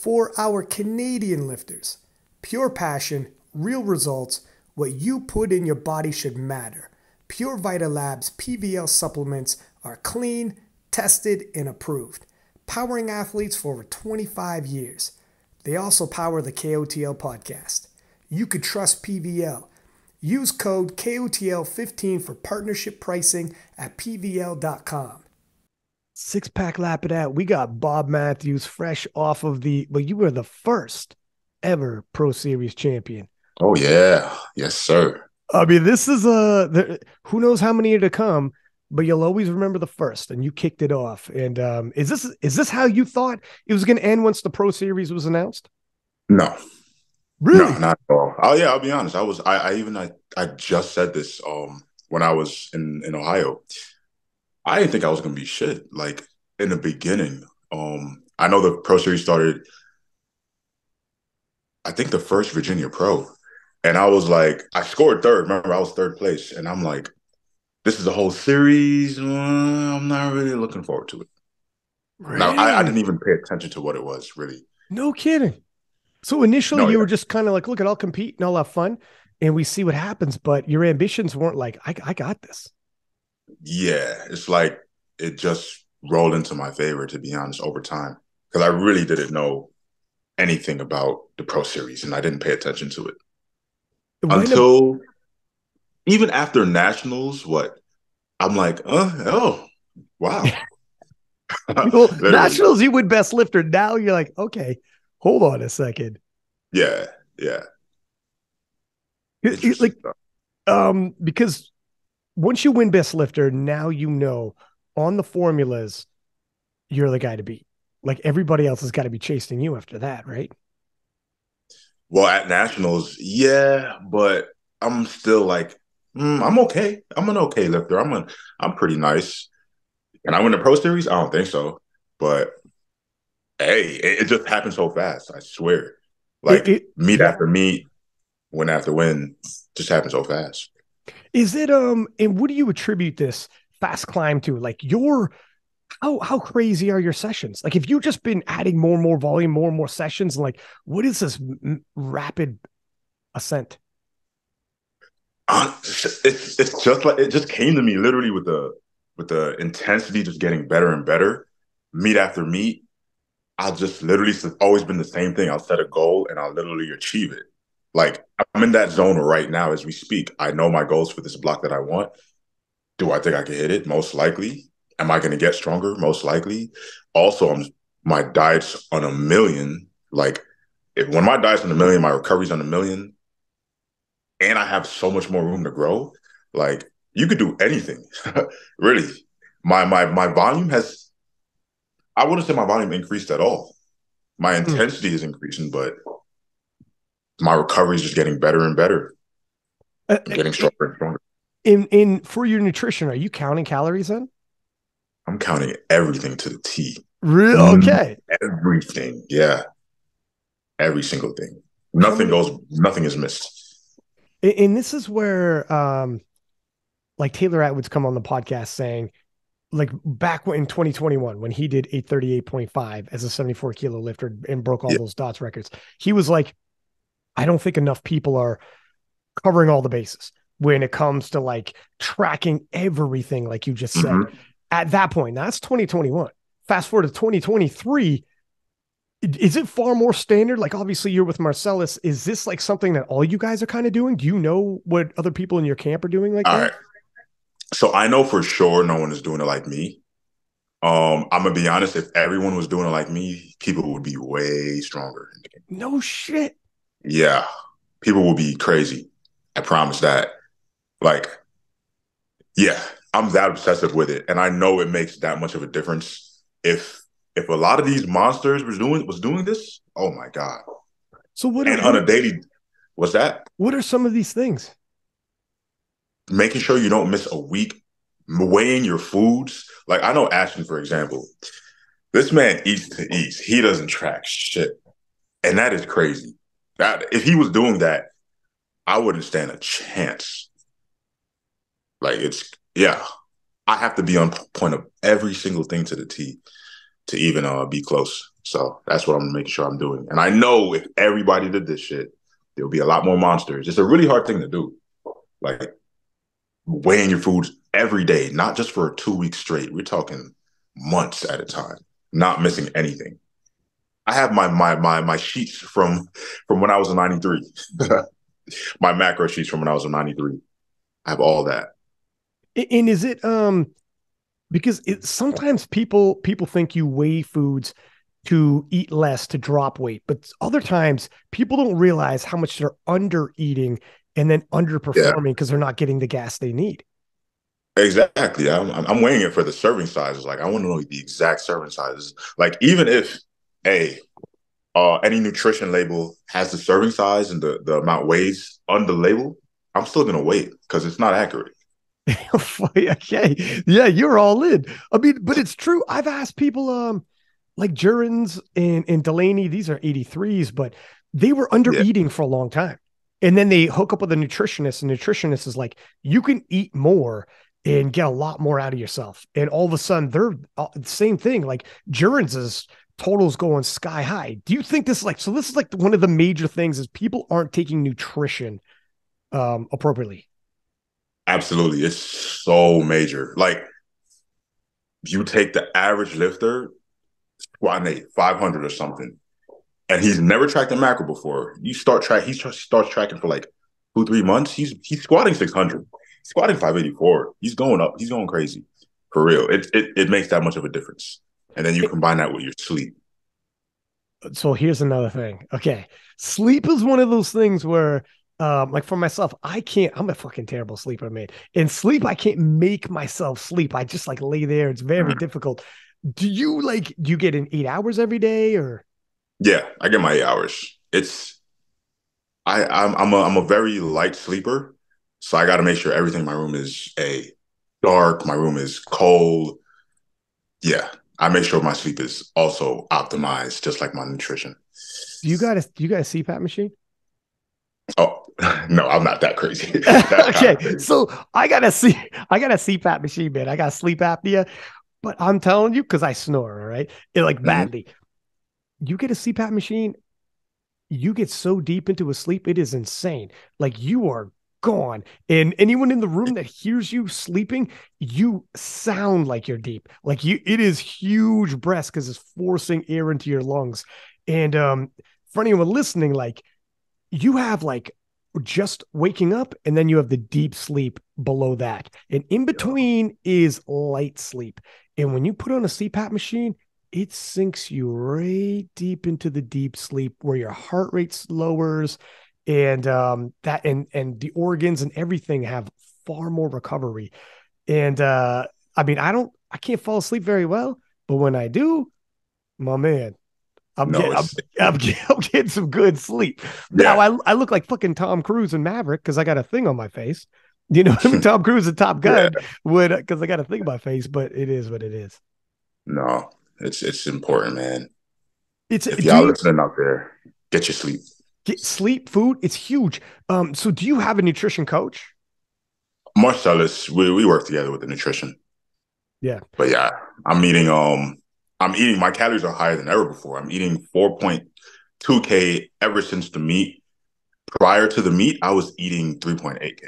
For our Canadian lifters, pure passion, real results, what you put in your body should matter. Pure Vita Labs PVL supplements are clean, tested, and approved, powering athletes for over 25 years. They also power the KOTL podcast. You could trust PVL. Use code KOTL15 for partnership pricing at PVL.com. Six-pack Lapadat. We got Bobb Matthews fresh off of you were the first ever Pro Series champion. Oh, yeah. Yes, sir. I mean, this is who knows how many are to come, but you'll always remember the first, and you kicked it off. And is this how you thought it was going to end once the Pro Series was announced? No. Really? No, not at all. Oh, yeah, I'll be honest. I just said this when I was in Ohio. I didn't think I was gonna be shit. Like in the beginning. I know the Pro Series started, I think the first Virginia Pro. And I was like, I scored third. Remember, I was third place. And I'm like, this is a whole series. I'm not really looking forward to it. Really? Now, I didn't even pay attention to what it was, really. No kidding. So initially No, you yeah. were just kind of like, look, I'll compete and I'll have fun and we see what happens. But your ambitions weren't like, I got this. Yeah, it's like it just rolled into my favor, to be honest, over time. Because I really didn't know anything about the Pro Series and I didn't pay attention to it until even after Nationals. I'm like, oh, wow. Well, Literally. Nationals, you win best lifter. Now you're like, okay, hold on a second. Yeah, yeah. Like, Interesting stuff. because once you win best lifter, now you know on the formulas, you're the guy to beat. Like everybody else has got to be chasing you after that, right? Well, at Nationals, yeah, but I'm still like, I'm okay. I'm an okay lifter. I'm pretty nice. Can I win the Pro Series? I don't think so. But hey, it just happened so fast. I swear. It, Like it meet yeah. after meet, win after win, just happened so fast. Is it and what do you attribute this fast climb to? Like your how crazy are your sessions? Like if you've just been adding more and more volume, more and more sessions, and like what is this rapid ascent? It's just like it just came to me literally with the intensity just getting better and better, meet after meet. I'll just literally it's always been the same thing. I'll set a goal and I'll literally achieve it. Like I'm in that zone right now as we speak. I know my goals for this block that I want. Do I think I can hit it? Most likely. Am I going to get stronger? Most likely. Also, my diet's on a million. Like when my diet's on a million, my recovery's on a million, and I have so much more room to grow. Like you could do anything, really. My volume has. I wouldn't say my volume increased at all. My Mm. intensity is increasing, but my recovery is just getting better and better. Uh, I'm getting stronger and stronger. in for your nutrition, are you counting calories then? I'm counting everything to the T. Real Mm, okay. Everything. Yeah. Every single thing. How many? Nothing is missed. And this is where like Taylor Atwood's come on the podcast saying, like back in 2021, when he did 838.5 as a 74 kilo lifter and broke all Yeah. those dots records, he was like, I don't think enough people are covering all the bases when it comes to like tracking everything, like you just said. Mm-hmm. At that point, that's 2021. Fast forward to 2023. Is it far more standard? Like, obviously, you're with Marcellus. Is this like something that all you guys are kind of doing? Do you know what other people in your camp are doing like All that? right. So I know for sure no one is doing it like me. I'm gonna be honest, if everyone was doing it like me, people would be way stronger. No shit. Yeah. People will be crazy. I promise that. Like, yeah, I'm that obsessive with it. And I know it makes that much of a difference. If a lot of these monsters was doing this, oh my God. So And on a daily, what's that? what are some of these things? Making sure you don't miss a week, weighing your foods. Like I know Ashton, for example, this man eats to eat. He doesn't track shit. And that is crazy. That if he was doing that, I wouldn't stand a chance. Like it's yeah. I have to be on point of every single thing to the T to even be close. So that's what I'm making sure I'm doing. And I know if everybody did this shit, there'll be a lot more monsters. It's a really hard thing to do. Like weighing your foods every day, not just for 2 weeks straight. We're talking months at a time, not missing anything. I have my sheets from when I was in '93. My macro sheets from when I was in '93. I have all that. And is it because sometimes people think you weigh foods to eat less to drop weight, but other times people don't realize how much they're under eating and then underperforming because they're not getting the gas they need. Exactly. I'm weighing it for the serving sizes. Like I want to know the exact serving sizes. Like even if any nutrition label has the serving size and the amount weighs on the label, I'm still gonna wait because it's not accurate. Okay. Yeah, you're all in. I mean, but it's true. I've asked people like Jurins and Delaney, these are 83s, but they were under eating for a long time. And then they hook up with a nutritionist, and the nutritionist is like, you can eat more and get a lot more out of yourself. And all of a sudden they're the same thing. Like Jurins' totals going sky high. Do you think this is like, so this is like one of the major things is people aren't taking nutrition appropriately. Absolutely. It's so major. Like you take the average lifter, squatting 500 or something, and he's never tracked a macro before. He starts tracking for like 2-3 months. He's squatting 600, squatting 584. He's going up. He's going crazy for real. It makes that much of a difference. And then you combine that with your sleep. So here's another thing. Okay. Sleep is one of those things where, like for myself, I'm a fucking terrible sleeper, man. In sleep, I can't make myself sleep. I just like lay there. It's very difficult. Do you get in 8 hours every day or? Yeah, I get my 8 hours. I'm a very light sleeper. So I got to make sure everything in my room is dark. My room is cold. Yeah, I make sure my sleep is also optimized, just like my nutrition. Do you got a CPAP machine? Oh no, I'm not that crazy. Okay, crazy. So I got a CPAP machine, man. I got sleep apnea, but I'm telling you, because I snore, all right, it like badly. You get a CPAP machine, you get so deep into a sleep, it is insane. Like you are gone. And anyone in the room that hears you sleeping, you sound like you're deep. Like it is huge breaths because it's forcing air into your lungs. And for anyone listening, like you have like just waking up and then you have the deep sleep below that. And in between is light sleep. And when you put on a CPAP machine, it sinks you right deep into the deep sleep where your heart rate lowers and that and the organs and everything have far more recovery. And I mean, I can't fall asleep very well, but when I do, my man, I'm No, getting I'm getting some good sleep. yeah. Now I look like fucking Tom Cruise and Maverick because I got a thing on my face. You know what I mean? Tom Cruise and Top Gun would because I got a thing on my face, but it is what it is. No, it's important, man. It's If do y'all you listening out there, get your sleep. get sleep, food? It's huge. So do you have a nutrition coach? Marcellus, we work together with the nutrition. Yeah. But yeah, I'm eating my calories are higher than ever before. I'm eating 4.2K ever since the meet. Prior to the meet, I was eating 3.8K.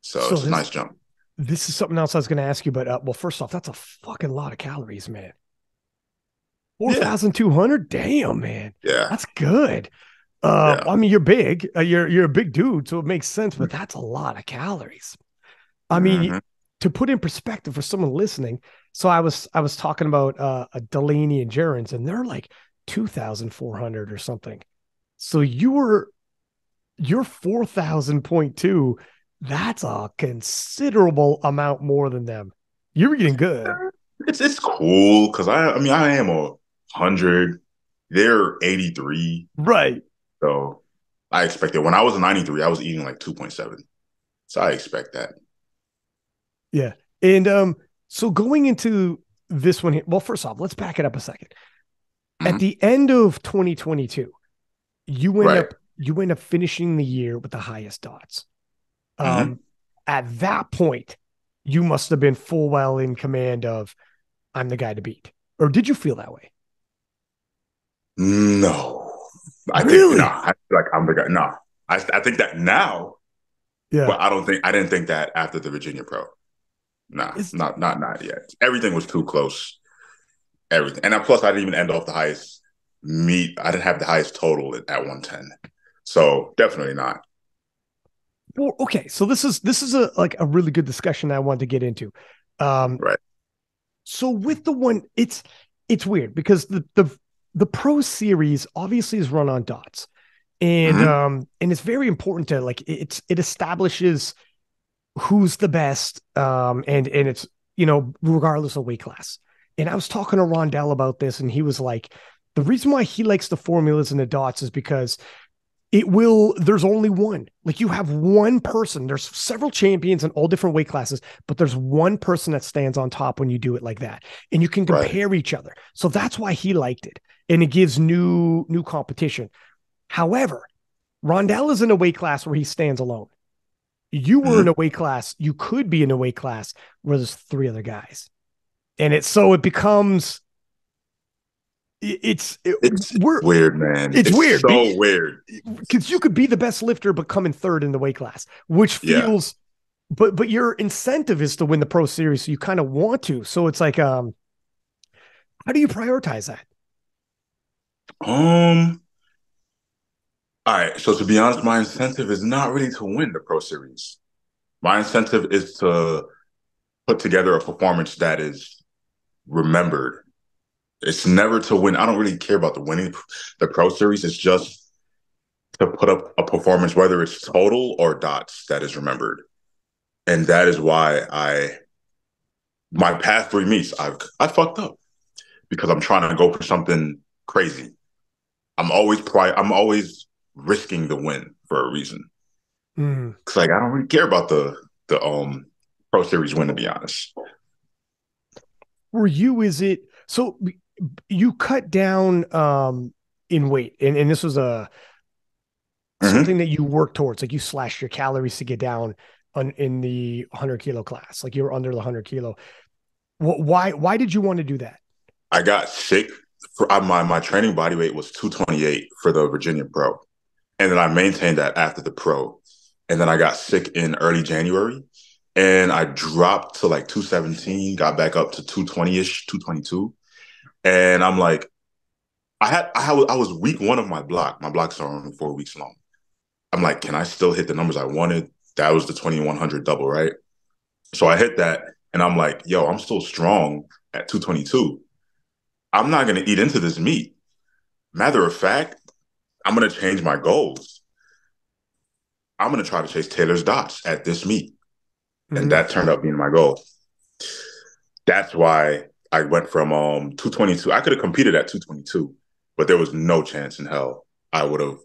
So it's a nice jump. This is something else I was going to ask you, but well, first off, that's a fucking lot of calories, man. 4,200? Damn, man. Yeah. That's good. I mean, you're big. You're a big dude, so it makes sense, but that's a lot of calories. I mean, to put in perspective for someone listening, so I was talking about a Delaney and Gerrans, and they're like 2,400 or something. So you're 4,000.2. That's a considerable amount more than them. You're getting good. It's cool because I mean I am 100. They're 83. Right. So I expect it. When I was 93, I was eating like 2.7. So I expect that. Yeah. And so going into this one here, well, first off, let's back it up a second. At the end of 2022, you end up finishing the year with the highest dots. At that point, you must have been full well in command of I'm the guy to beat. Or did you feel that way? No, I think no. Really? I feel like I'm the guy. No, I think that now, Yeah. but I didn't think that after the Virginia Pro. Nah, It's, not yet. Everything was too close. Everything, and then plus I didn't even end off the highest meet. I didn't have the highest total at 110, so definitely not. well, okay. So this is a like a really good discussion that I wanted to get into. Um, Right. so with the one, it's weird because the pro series obviously is run on dots. Mm-hmm. And it's very important to like it establishes who's the best and it's regardless of weight class. And I was talking to Rondel about this and he was like the reason why he likes the formulas and the dots is because there's only one. Like you have one person. There's several champions in all different weight classes, but there's one person that stands on top when you do it like that. And you can Right. compare each other. So that's why he liked it. And it gives new competition. However, Rondell is in a weight class where he stands alone. You were in Mm-hmm. a weight class, you could be in a weight class where there's three other guys. And it becomes it's it, It's we're weird, man. it's It's weird so weird. because you could be the best lifter but come in third in the weight class, which Yeah. feels but your incentive is to win the pro series, so you kind of want to. So it's like how do you prioritize that? Um. All right. So to be honest, my incentive is not really to win the Pro Series. My incentive is to put together a performance that is remembered. It's never to win. I don't really care about the winning the Pro Series. It's just to put up a performance, whether it's total or dots, that is remembered. And that is why my past three meets, I fucked up because I'm trying to go for something crazy. I'm always risking the win for a reason. Mm. Cause like I don't really care about the Pro Series win, to be honest. For you, is it so you cut down in weight and this was a Mm-hmm. something that you work towards, like you slashed your calories to get down in the 100 kilo class, like you were under the 100 kilo. Why did you want to do that? I got sick. My training body weight was 228 for the Virginia Pro, and then I maintained that after the Pro, and then I got sick in early January, and I dropped to like 217, got back up to 220 ish, 222, and I'm like, I was week one of my block. My blocks are only 4 weeks long. I'm like, can I still hit the numbers I wanted? That was the 2100 double, right? So I hit that, and I'm like, yo, I'm still strong at 222. I'm not going to eat into this meat. Matter of fact, I'm going to change my goals. I'm going to try to chase Taylor's dots at this meet. And Mm-hmm. that turned out being my goal. That's why I went from 222. I could have competed at 222, but there was no chance in hell I would have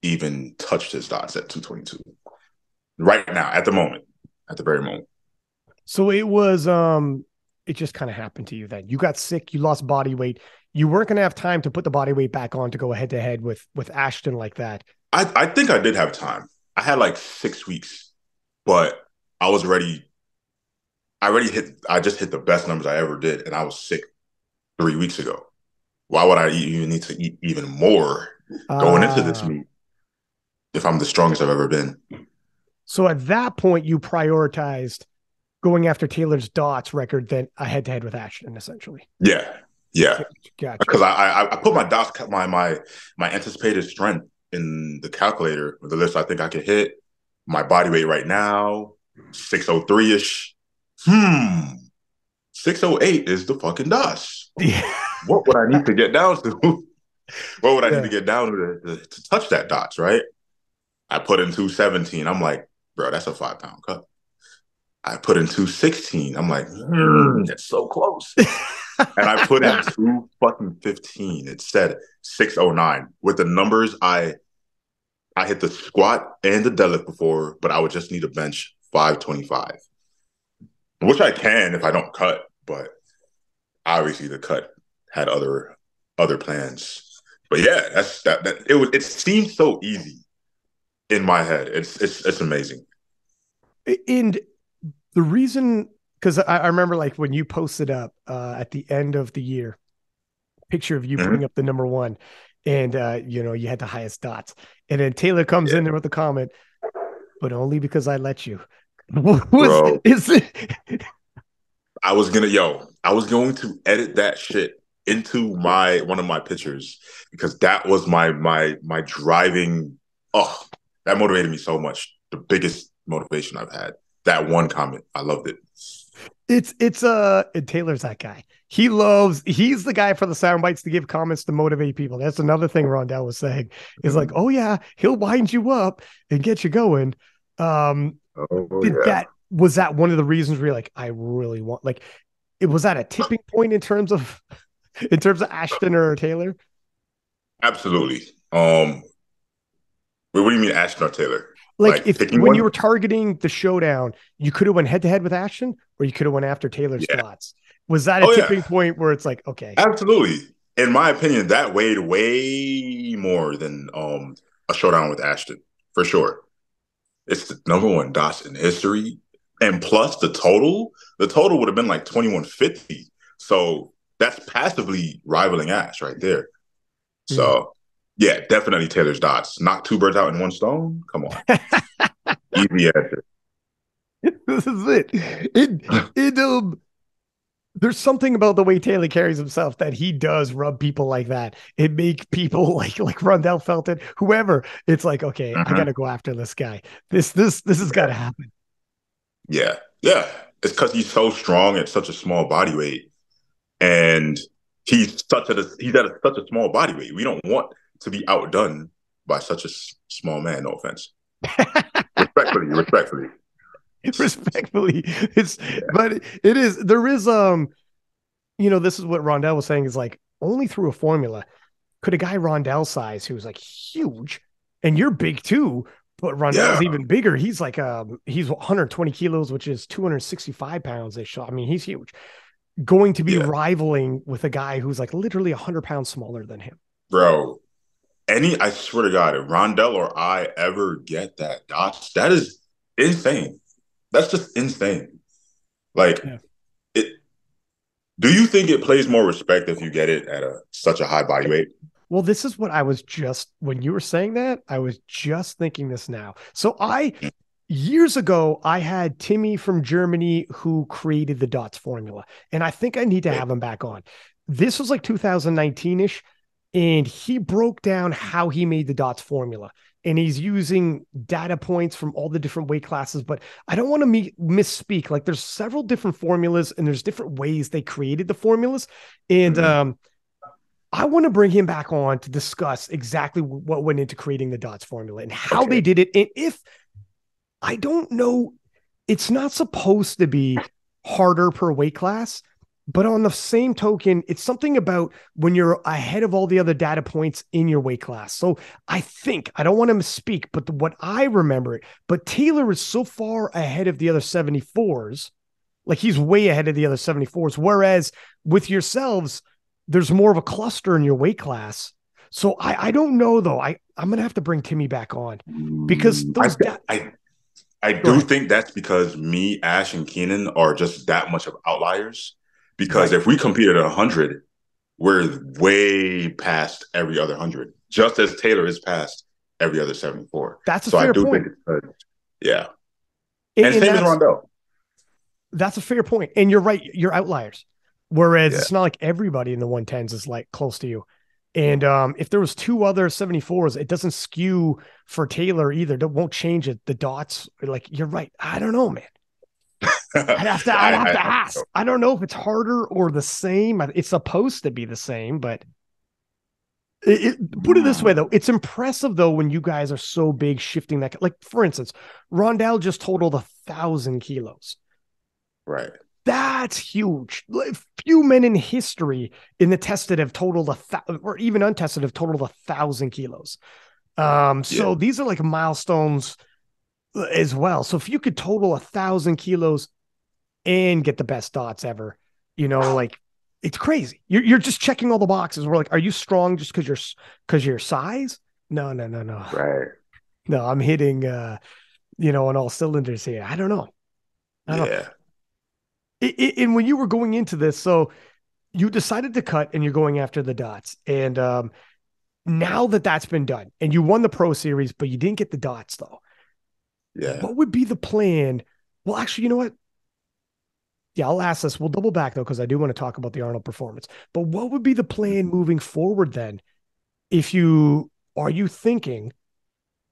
even touched his dots at 222. Right now, at the moment, at the very moment. So it just kind of happened to you then. You got sick, you lost body weight. You weren't going to have time to put the body weight back on to go head to head with Ashton like that. I think I did have time. I had like 6 weeks, but I was ready. I just hit the best numbers I ever did, and I was sick 3 weeks ago. Why would I even need to eat even more going into this Uh meet if I'm the strongest I've ever been? so at that point you prioritized going after Taylor's dots record than a head to head with Ashton, essentially. Yeah, yeah. Gotcha. Because I put my dots my anticipated strength in the calculator with the list I think I could hit. My body weight right now, 603 ish. 608 is the fucking dots. Yeah. What would I need to get down to? What would I need to Yeah. get down to touch that dots, right? I put in 217. I'm like, bro, that's a 5 pound cut. I put in 216. I'm like, that's so close. And I put in 2 fucking 15. It said 609. With the numbers, I hit the squat and the deadlift before, but I would just need a bench 525. Which I can if I don't cut, but obviously the cut had other plans. But yeah, it seemed so easy in my head. It's amazing. And the reason, because I remember like when you posted up at the end of the year, picture of you putting up the number one, and you had the highest dots. And then Taylor comes in there with the comment, but only because I let you. Bro, Is it? I was going to edit that shit into one of my pictures because that was my driving. Oh, that motivated me so much. The biggest motivation I've had. That one comment, I loved it. And Taylor's that guy. He's the guy for the sound bites to give comments to motivate people. That's another thing Rondel was saying is like, oh yeah, he'll wind you up and get you going. Was that one of the reasons where you're like, I really want, like, was that a tipping point in terms of Ashton or Taylor? Absolutely. What do you mean Ashton or Taylor? Like when you were targeting the showdown, you could have went head to head with Ashton, or you could have went after Taylor's slots. Was that a tipping point where it's like, okay, absolutely? In my opinion, that weighed way more than a showdown with Ashton for sure. It's the number one dots in history, and plus the total would have been like 2150. So that's passively rivaling Ash right there. So. Yeah, definitely Taylor's dots. Knock two birds out in one stone. Come on. Easy answer. This is it. There's something about the way Taylor carries himself that he does rub people like that. It makes people like Rondel felt it, whoever. It's like, okay, I got to go after this guy. This has got to happen. Yeah. Yeah. It's because he's so strong at such a small body weight. And he's at such a small body weight. We don't want to be outdone by such a small man. No offense. Respectfully. But it is. There is. This is what Rondel was saying is like only through a formula could a guy Rondel's size who's like huge, and you're big too, but Rondel's even bigger. He's like he's 120 kilos, which is 265 pounds ish. I mean, he's huge. Going to be rivaling with a guy who's like literally 100 pounds smaller than him, bro. I swear to God, if Rondel or I ever get that dots, that is insane. That's just insane. Like, do you think it plays more respect if you get it at such a high body weight? Well, this is what I was when you were saying that, I was just thinking this now. So years ago, I had Timmy from Germany who created the dots formula, and I think I need to have him back on. This was like 2019-ish. And he broke down how he made the dots formula. And he's using data points from all the different weight classes. But I don't want to misspeak. Like there's several different formulas and there's different ways they created the formulas. And I want to bring him back on to discuss exactly what went into creating the dots formula and how they did it. And I don't know, it's not supposed to be harder per weight class. But on the same token, it's something about when you're ahead of all the other data points in your weight class. So I don't want to misspeak, but what I remember it, but Taylor is so far ahead of the other 74s, like he's way ahead of the other 74s. Whereas with yourselves, there's more of a cluster in your weight class. So I don't know though. I'm going to have to bring Timmy back on because I do think that's because me, Ash, and Keenan are just that much of outliers. Because if we compete at 100, we're way past every other 100, just as Taylor is past every other 74. That's a fair point. And same as Rondel. That's a fair point. And you're right. You're outliers. Whereas it's not like everybody in the 110s is like close to you. And if there was two other 74s, it doesn't skew for Taylor either. It won't change it. The dots, like, you're right. I don't know, man. I'd have to ask. I don't know if it's harder or the same. It's supposed to be the same, but put it this way, though. It's impressive, though, when you guys are so big shifting that. Like, for instance, Rondel just totaled 1,000 kilos. Right. That's huge. Few men in history in the tested have totaled or even untested have totaled 1,000 kilos. So these are like milestones as well. So if you could total 1,000 kilos and get the best dots ever, like it's crazy. You're just checking all the boxes. We're like, are you strong just because your size? No. Right. No, I'm hitting, on all cylinders here. I don't know. And when you were going into this, so you decided to cut and you're going after the dots. And now that that's been done and you won the pro series, but you didn't get the dots though, Yeah. what would be the plan? Well, actually, you know what? Yeah, I'll ask this. We'll double back though, because I do want to talk about the Arnold performance. But what would be the plan moving forward then? If you are you thinking,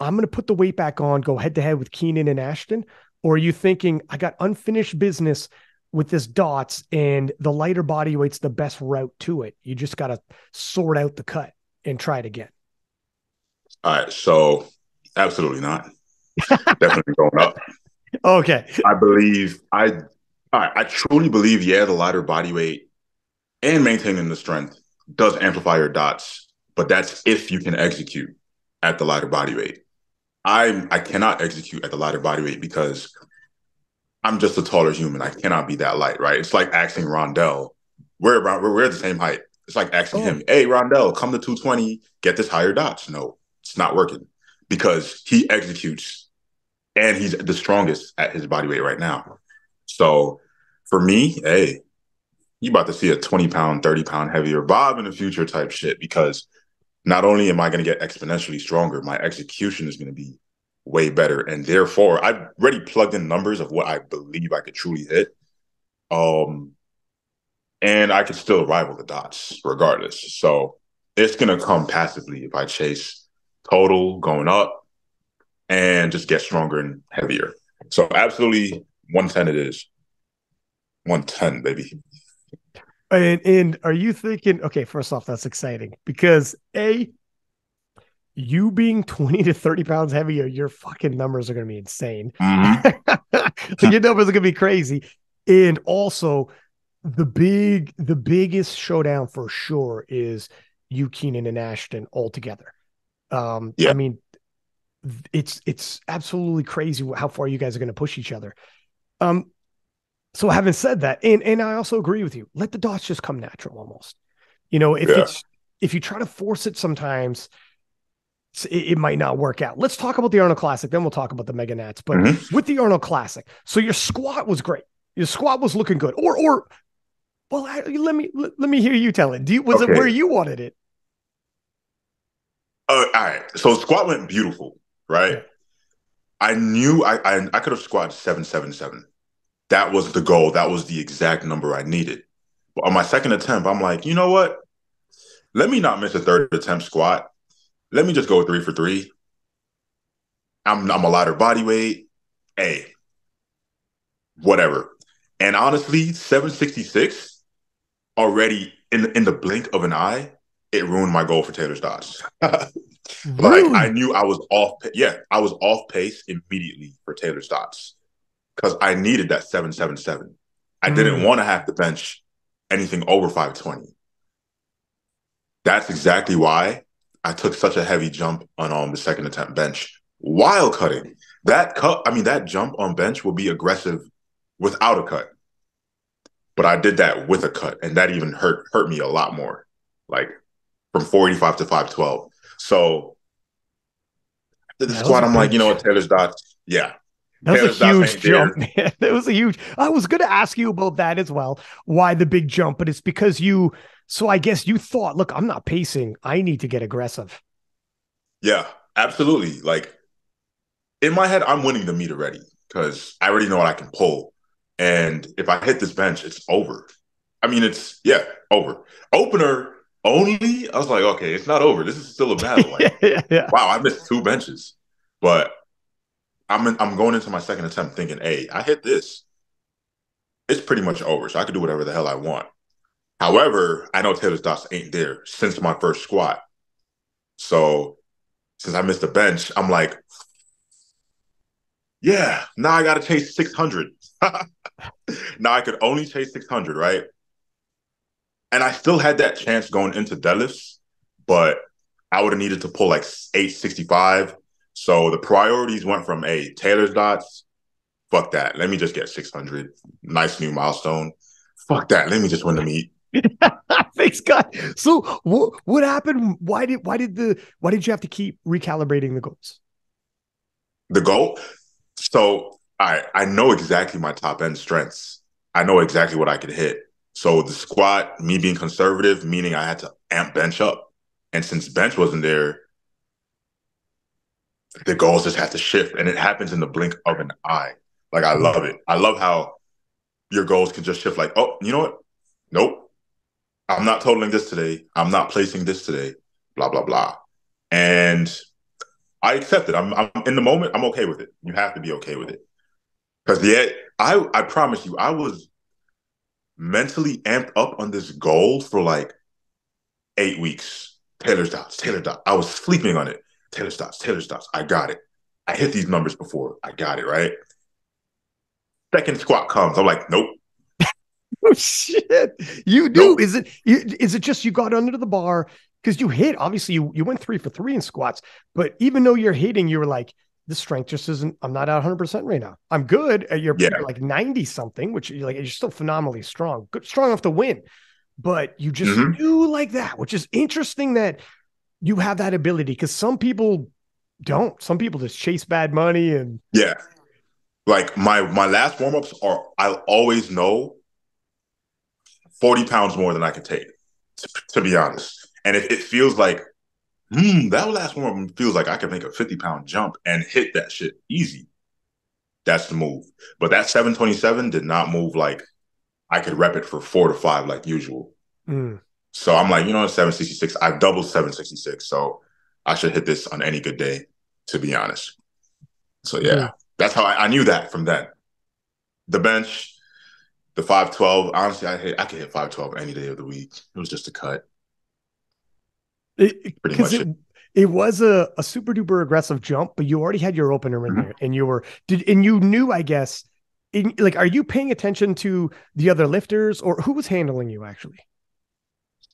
I'm going to put the weight back on, go head to head with Keenan and Ashton? Or are you thinking, I got unfinished business with this dots and the lighter body weight's the best route to it? You just got to sort out the cut and try it again. All right. So absolutely not. Definitely going up. Okay. I truly believe, yeah, the lighter body weight and maintaining the strength does amplify your dots, but that's if you can execute at the lighter body weight. I cannot execute at the lighter body weight because I'm just a taller human. I cannot be that light, right? It's like asking Rondel. We're the same height. It's like asking him, hey, Rondel, come to 220, get this higher dots. No, it's not working because he executes and he's the strongest at his body weight right now. So for me, hey, you about to see a 20-pound, 30-pound heavier Bob in the future type shit because not only am I going to get exponentially stronger, my execution is going to be way better. And therefore, I've already plugged in numbers of what I believe I could truly hit. And I could still rival the dots regardless. So it's going to come passively if I chase total going up and just get stronger and heavier. So absolutely 110 it is. 110, baby. And are you thinking, okay, first off, that's exciting because you being 20 to 30 pounds heavier, your fucking numbers are going to be insane. Mm-hmm. Your numbers are going to be crazy. And also the biggest showdown for sure is you, Keenan and Ashton all together. Yeah. I mean, it's absolutely crazy how far you guys are going to push each other. So having said that, and I also agree with you, let the dots just come natural almost. You know, if you try to force it sometimes, it might not work out. Let's talk about the Arnold Classic, then we'll talk about the Mega Nats. But with the Arnold Classic, so your squat was great. Your squat was looking good. Or well, let me hear you tell it. Was it where you wanted it? All right. So squat went beautiful, right? Yeah. I knew I could have squatted 777. That was the goal. That was the exact number I needed. But on my second attempt, I'm like, you know what? Let me not miss a third attempt squat. Let me just go 3 for 3. I'm a lighter body weight. Hey, whatever. And honestly, 766 already in the blink of an eye, it ruined my goal for Taylor's dots. Really? Like I knew I was off. Yeah, I was off pace immediately for Taylor's dots because I needed that 777. I didn't want to have to bench anything over 520. That's exactly why I took such a heavy jump on the second attempt bench while cutting. That jump on bench will be aggressive without a cut. But I did that with a cut, and that even hurt me a lot more, like from 485 to 512. So the squat, I'm like, you know what, Taylor's dots, yeah. That was a huge jump, man. That was a huge. I was going to ask you about that as well. Why the big jump? But it's because so I guess you thought, look, I'm not pacing. I need to get aggressive. Yeah, absolutely. Like in my head, I'm winning the meet already because I already know what I can pull. And if I hit this bench, it's over. I mean, over. Opener only, I was like, okay, it's not over. This is still a battle. Like, yeah. Wow, I missed 2 benches. But I'm going into my second attempt thinking, hey, I hit this. It's pretty much over, so I can do whatever the hell I want. However, I know Taylor's dots ain't there since my first squat. So since I missed the bench, I'm like, yeah, now I got to chase 600. Now I could only chase 600, right? And I still had that chance going into deadlifts, but I would have needed to pull like 865. So the priorities went from, hey, Taylor's dots, fuck that. Let me just get 600. Nice new milestone. Fuck that. Let me just win the meet. Thanks God. So what happened? Why did you have to keep recalibrating the goals? The goal? So I know exactly my top end strengths. I know exactly what I could hit. So the squat, me being conservative, meaning I had to amp bench up. And since bench wasn't there, the goals just have to shift. And it happens in the blink of an eye. Like, I love it. I love how your goals can just shift like, oh, you know what? Nope. I'm not totaling this today. I'm not placing this today. Blah, blah, blah. And I accept it. I'm in the moment, I'm okay with it. You have to be okay with it. Because I promise you, I was mentally amped up on this goal for like 8 weeks. Taylor's dots. I was sleeping on it. Taylor's dots. I got it. I hit these numbers before. I got it, right? Second squat comes. I'm like, nope. Oh shit! You do? Nope. Is it just you got under the bar because you hit? Obviously, you went 3 for 3 in squats, but even though you're hitting, you were like, the strength just isn't. I'm not at 100% right now. I'm good. You're like 90 something, which you're still phenomenally strong, strong enough to win. But you just knew like that, which is interesting that you have that ability because some people don't. Some people just chase bad money and Like my last warm-ups are, I'll always know 40 pounds more than I can take, to be honest. And if it feels like, that last warm-up feels like I could make a 50-pound jump and hit that shit easy, that's the move. But that 727 did not move like I could rep it for 4 to 5 like usual. So I'm like, 766, I've doubled 766. So I should hit this on any good day, to be honest. So yeah, that's how I knew that from then. The bench, the 512, honestly, I could hit 512 any day of the week. It was just a cut. Pretty much it was a super duper aggressive jump, but you already had your opener in there and you knew, I guess, are you paying attention to the other lifters or who was handling you actually?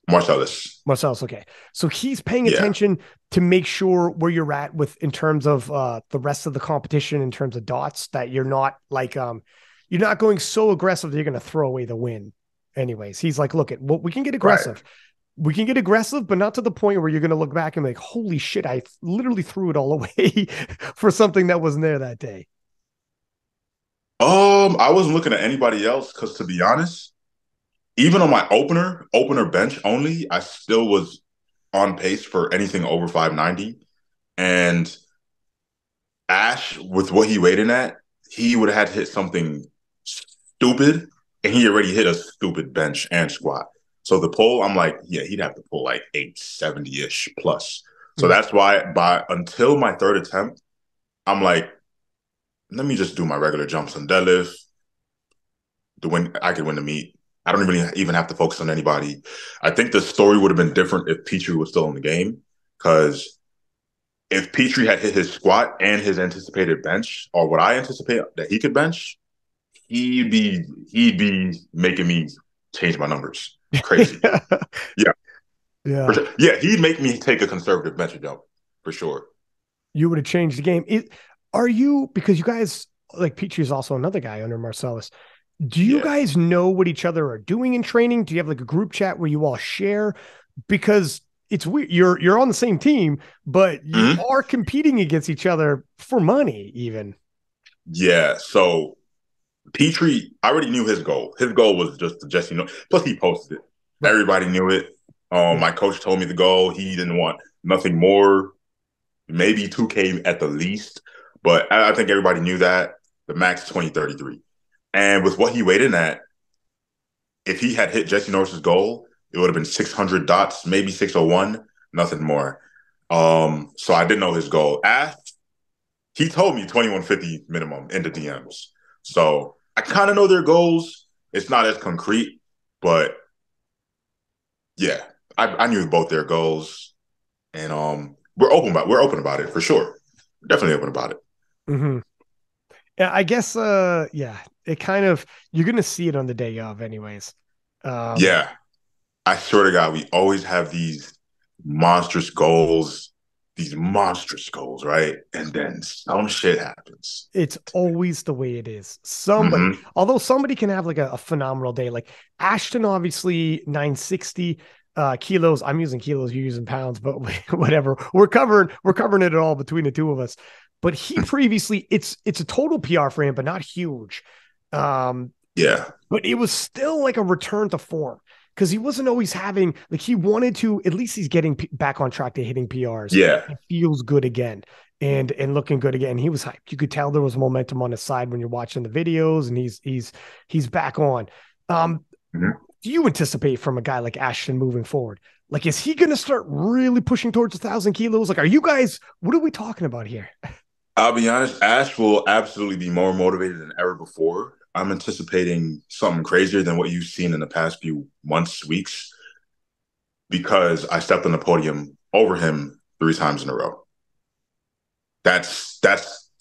Marcellus. Okay. So he's paying attention to make sure where you're at in terms of the rest of the competition, in terms of dots, that you're not like, you're not going so aggressive that you're going to throw away the win. Anyways, he's like, look, we can get aggressive. Right. We can get aggressive, but not to the point where you're going to look back and be like, holy shit, I literally threw it all away for something that wasn't there that day. I wasn't looking at anybody else because, to be honest, even on my opener bench only, I still was on pace for anything over 590. And Ash, with what he weighed in at, he would have had to hit something stupid, and he already hit a stupid bench and squat. So the pull, I'm like, he'd have to pull like 870-ish plus. So that's why until my third attempt, I'm like, let me just do my regular jumps and deadlift. I could win the meet. I don't really even have to focus on anybody. I think the story would have been different if Petrie was still in the game, because if Petrie had hit his squat and his anticipated bench, or what I anticipate that he could bench, he'd be making me change my numbers. Crazy. Yeah. Sure. Yeah, he'd make me take a conservative bench jump for sure. You would have changed the game. Because you guys, like Petrie is also another guy under Marcellus. Do you guys know what each other are doing in training? Do you have like a group chat where you all share? Because it's weird. You're on the same team, but you are competing against each other for money even. Yeah. So Petrie, I already knew his goal. His goal was just to Jesse know. Plus he posted it. Right. Everybody knew it. My coach told me the goal. He didn't want nothing more, maybe 2K at the least. But I think everybody knew that. The max 2033. And with what he weighed in at, if he had hit Jesse Norris's goal, it would have been 600 dots, maybe 601, nothing more. So I didn't know his goal. He told me 2150 minimum in the DMs. So I kind of know their goals. It's not as concrete, but yeah, I knew both their goals, and we're open about it for sure. We're definitely open about it. Mm-hmm. Yeah, I guess. It kind of, you're gonna see it on the day of, anyways. Yeah, I swear to God, we always have these monstrous goals, right? And then some shit happens. It's always the way it is. Although somebody can have like a phenomenal day, like Ashton, obviously 960 kilos. I'm using kilos, you're using pounds, but whatever. We're covering it all between the two of us. But he previously, it's a total PR for him, but not huge. Yeah. But it was still like a return to form because he wasn't always having, like, he wanted to, at least he's getting back on track to hitting PRs. Yeah. He feels good again and looking good again. He was hyped. You could tell there was momentum on his side when you're watching the videos, and he's back on. Do you anticipate from a guy like Ashton moving forward? Like, is he going to start really pushing towards 1,000 kilos? Like, are you guys, what are we talking about here? I'll be honest, Ash will absolutely be more motivated than ever before. I'm anticipating something crazier than what you've seen in the past few months, weeks, because I stepped on the podium over him 3 times in a row. That's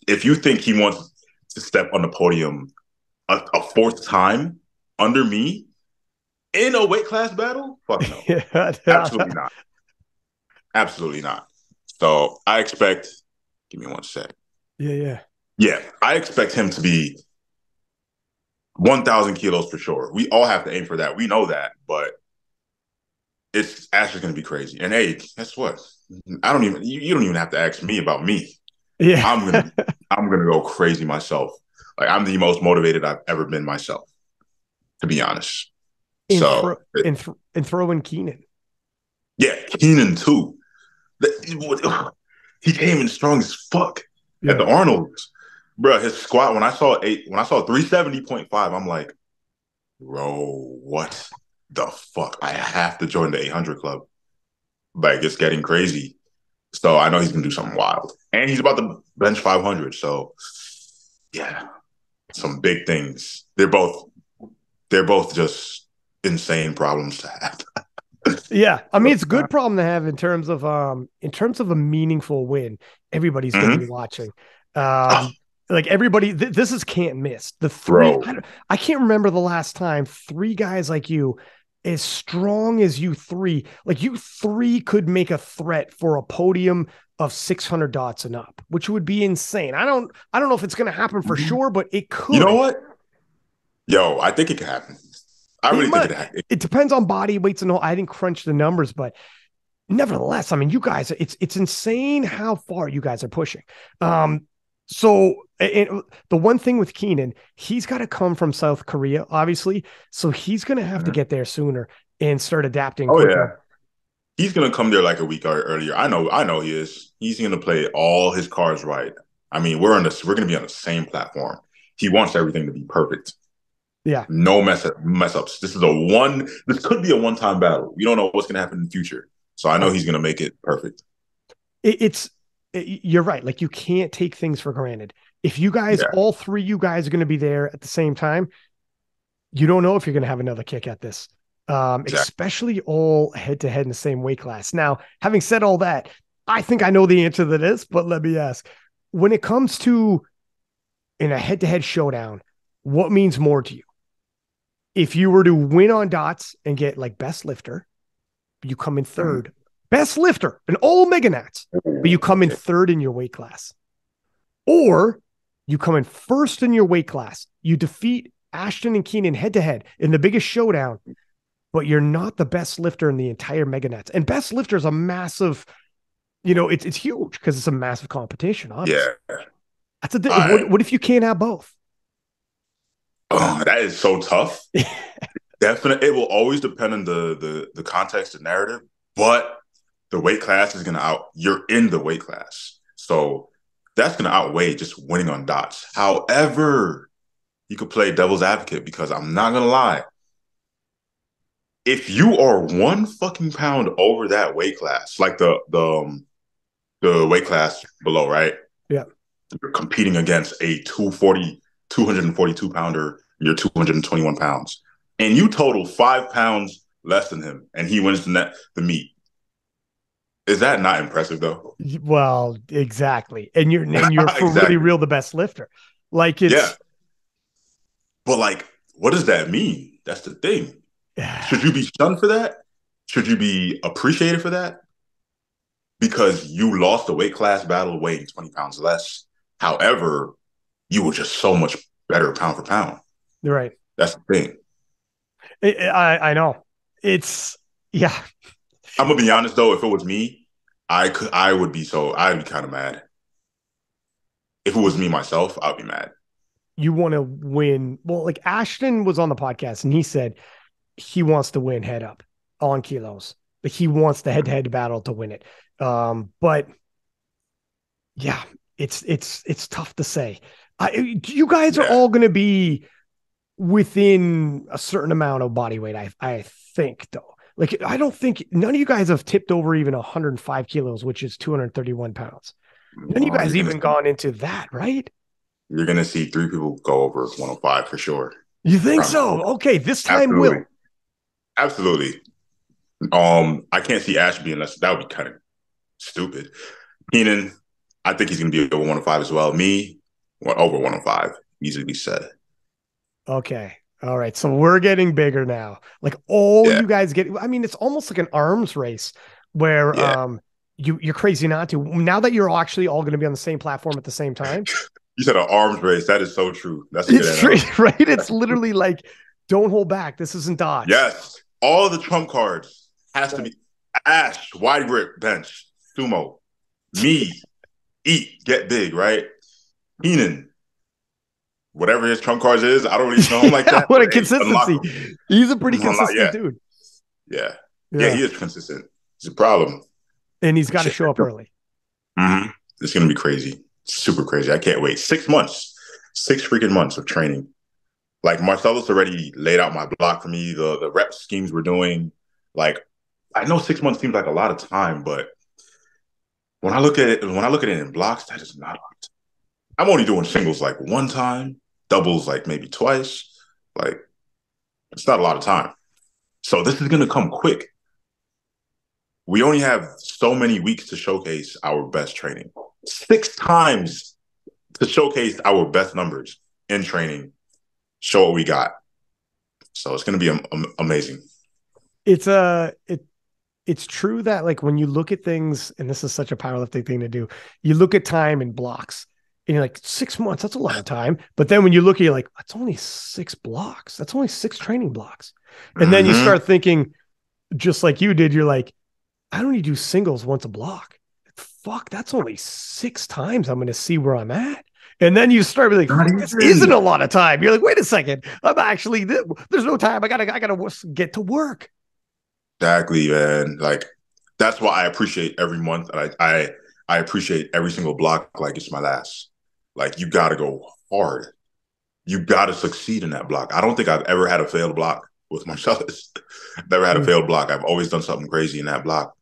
if you think he wants to step on the podium a 4th time under me in a weight class battle, fuck no. Absolutely not. Absolutely not. So I expect, give me 1 sec. Yeah, I expect him to be 1,000 kilos for sure. We all have to aim for that. We know that, but Ash is going to be crazy. And hey, guess what? You don't even have to ask me about me. Yeah, I'm gonna go crazy myself. Like, I'm the most motivated I've ever been myself, to be honest. and throw in Keenan. Yeah, Keenan too. He came in strong as fuck at the Arnold's. Bro, his squat, when I saw 370.5, I'm like, bro, what the fuck? I have to join the 800 club. Like, it's getting crazy. So I know he's gonna do something wild. And he's about to bench 500. So yeah, some big things. They're both just insane problems to have. Yeah, I mean, it's a good problem to have in terms of a meaningful win. Everybody's going to be watching. Like, everybody, this is can't miss. The 3, I can't remember the last time 3 guys like you, as strong as you 3, like you 3 could make a threat for a podium of 600 dots and up, which would be insane. I don't know if it's going to happen for sure, but it could. You know what? Yo, I think it could happen. I really think it depends on body weights and all. I didn't crunch the numbers, but nevertheless, I mean, you guys, it's insane how far you guys are pushing. So the one thing with Keenan, he's got to come from South Korea, obviously. So he's going to have to get there sooner and start adapting. Oh, quicker. Yeah. He's going to come there like a week earlier. I know he is. He's going to play all his cards right. I mean, we're going to be on the same platform. He wants everything to be perfect. Yeah. No mess ups. This could be a one-time battle. We don't know what's going to happen in the future. So I know he's going to make it perfect. You're right. Like, you can't take things for granted. If you guys, all 3 you guys are going to be there at the same time, you don't know if you're going to have another kick at this. Especially all head to head in the same weight class. Now, having said all that, I think I know the answer to this, but let me ask, when it comes to in a head to head showdown, what means more to you? If you were to win on dots and get like best lifter, you come in 3rd. Best lifter, an all mega nats, but you come in 3rd in your weight class. Or you come in 1st in your weight class. You defeat Ashton and Keenan head to head in the biggest showdown, but you're not the best lifter in the entire mega nats. And best lifter is a massive, it's huge because it's a massive competition, obviously. Yeah. That's what if you can't have both? Oh, that is so tough. Definitely, it will always depend on the context and narrative, but the weight class is you're in the weight class. So that's going to outweigh just winning on dots. However, you could play devil's advocate, because I'm not going to lie. If you are 1 fucking pound over that weight class, like the weight class below, right? Yeah. You're competing against a 242 pounder, you're 221 pounds. And you total 5 pounds less than him, and he wins the meet. Is that not impressive, though? Well, exactly. And you're for really real the best lifter. Like, it's... Yeah. But, like, what does that mean? That's the thing. Should you be shunned for that? Should you be appreciated for that? Because you lost the weight class battle weighing 20 pounds less. However, you were just so much better pound for pound. Right. That's the thing. I know. It's, yeah. I'm going to be honest, though. If it was me, I'd be kind of mad. If it was me myself, I'd be mad. you want to win. Well, like Ashton was on the podcast and he said he wants to win head up on kilos. Like he wants the head-to-head battle to win it. But yeah, it's tough to say. You guys are all going to be within a certain amount of body weight. I think though, like, I don't think none of you guys have tipped over even 105 kilos, which is 231 pounds. None of you guys even gone into that, right? You're going to see 3 people go over 105 for sure. You think so? Okay. This time Absolutely. will. Absolutely. I can't see Ash being less. That would be kind of stupid. Keenan, I think he's going to be over 105 as well. Me, over 105, easily said. Okay. All right. So we're getting bigger now. Like you guys get, I mean, it's almost like an arms race where you're crazy not to. Now that you're actually all going to be on the same platform at the same time. You said an arms race. That is so true. It's true, right? It's literally like, don't hold back. This isn't dodge. Yes. All the trump cards has to be Ash, wide grip, bench, sumo, me, eat, get big, right? Keenan, whatever his trump cards is, I don't really know him like that. What a consistency. He's a pretty consistent dude. Yeah, he is consistent. It's a problem. And he's got to show up early. Mm-hmm. It's going to be crazy. Super crazy. I can't wait. 6 months. 6 freaking months of training. Like, Marcellus already laid out my block for me, the rep schemes we're doing. Like, I know 6 months seems like a lot of time, but when I look at it in blocks, that is not a lot of time. I'm only doing singles like 1 time, doubles like maybe twice. Like, it's not a lot of time. So this is going to come quick. We only have so many weeks to showcase our best training. 6 times to showcase our best numbers in training. Show what we got. So it's going to be amazing. It's true that, like, when you look at things, and this is such a powerlifting thing to do, you look at time in blocks and you're like, 6 months, that's a lot of time. But then when you look at it, you're like, that's only 6 blocks. That's only 6 training blocks. And then you start thinking, just like you did, you're like, I don't need to do singles once a block. Fuck, that's only 6 times I'm going to see where I'm at. And then you start being like, this isn't a lot of time. You're like, wait a second. I'm actually, there's no time. I gotta get to work. Exactly, man. Like, that's why I appreciate every month. And I appreciate every single block like it's my last. Like, you got to go hard. You got to succeed in that block. I don't think I've ever had a failed block with Marcellus. Never had a failed block. I've always done something crazy in that block.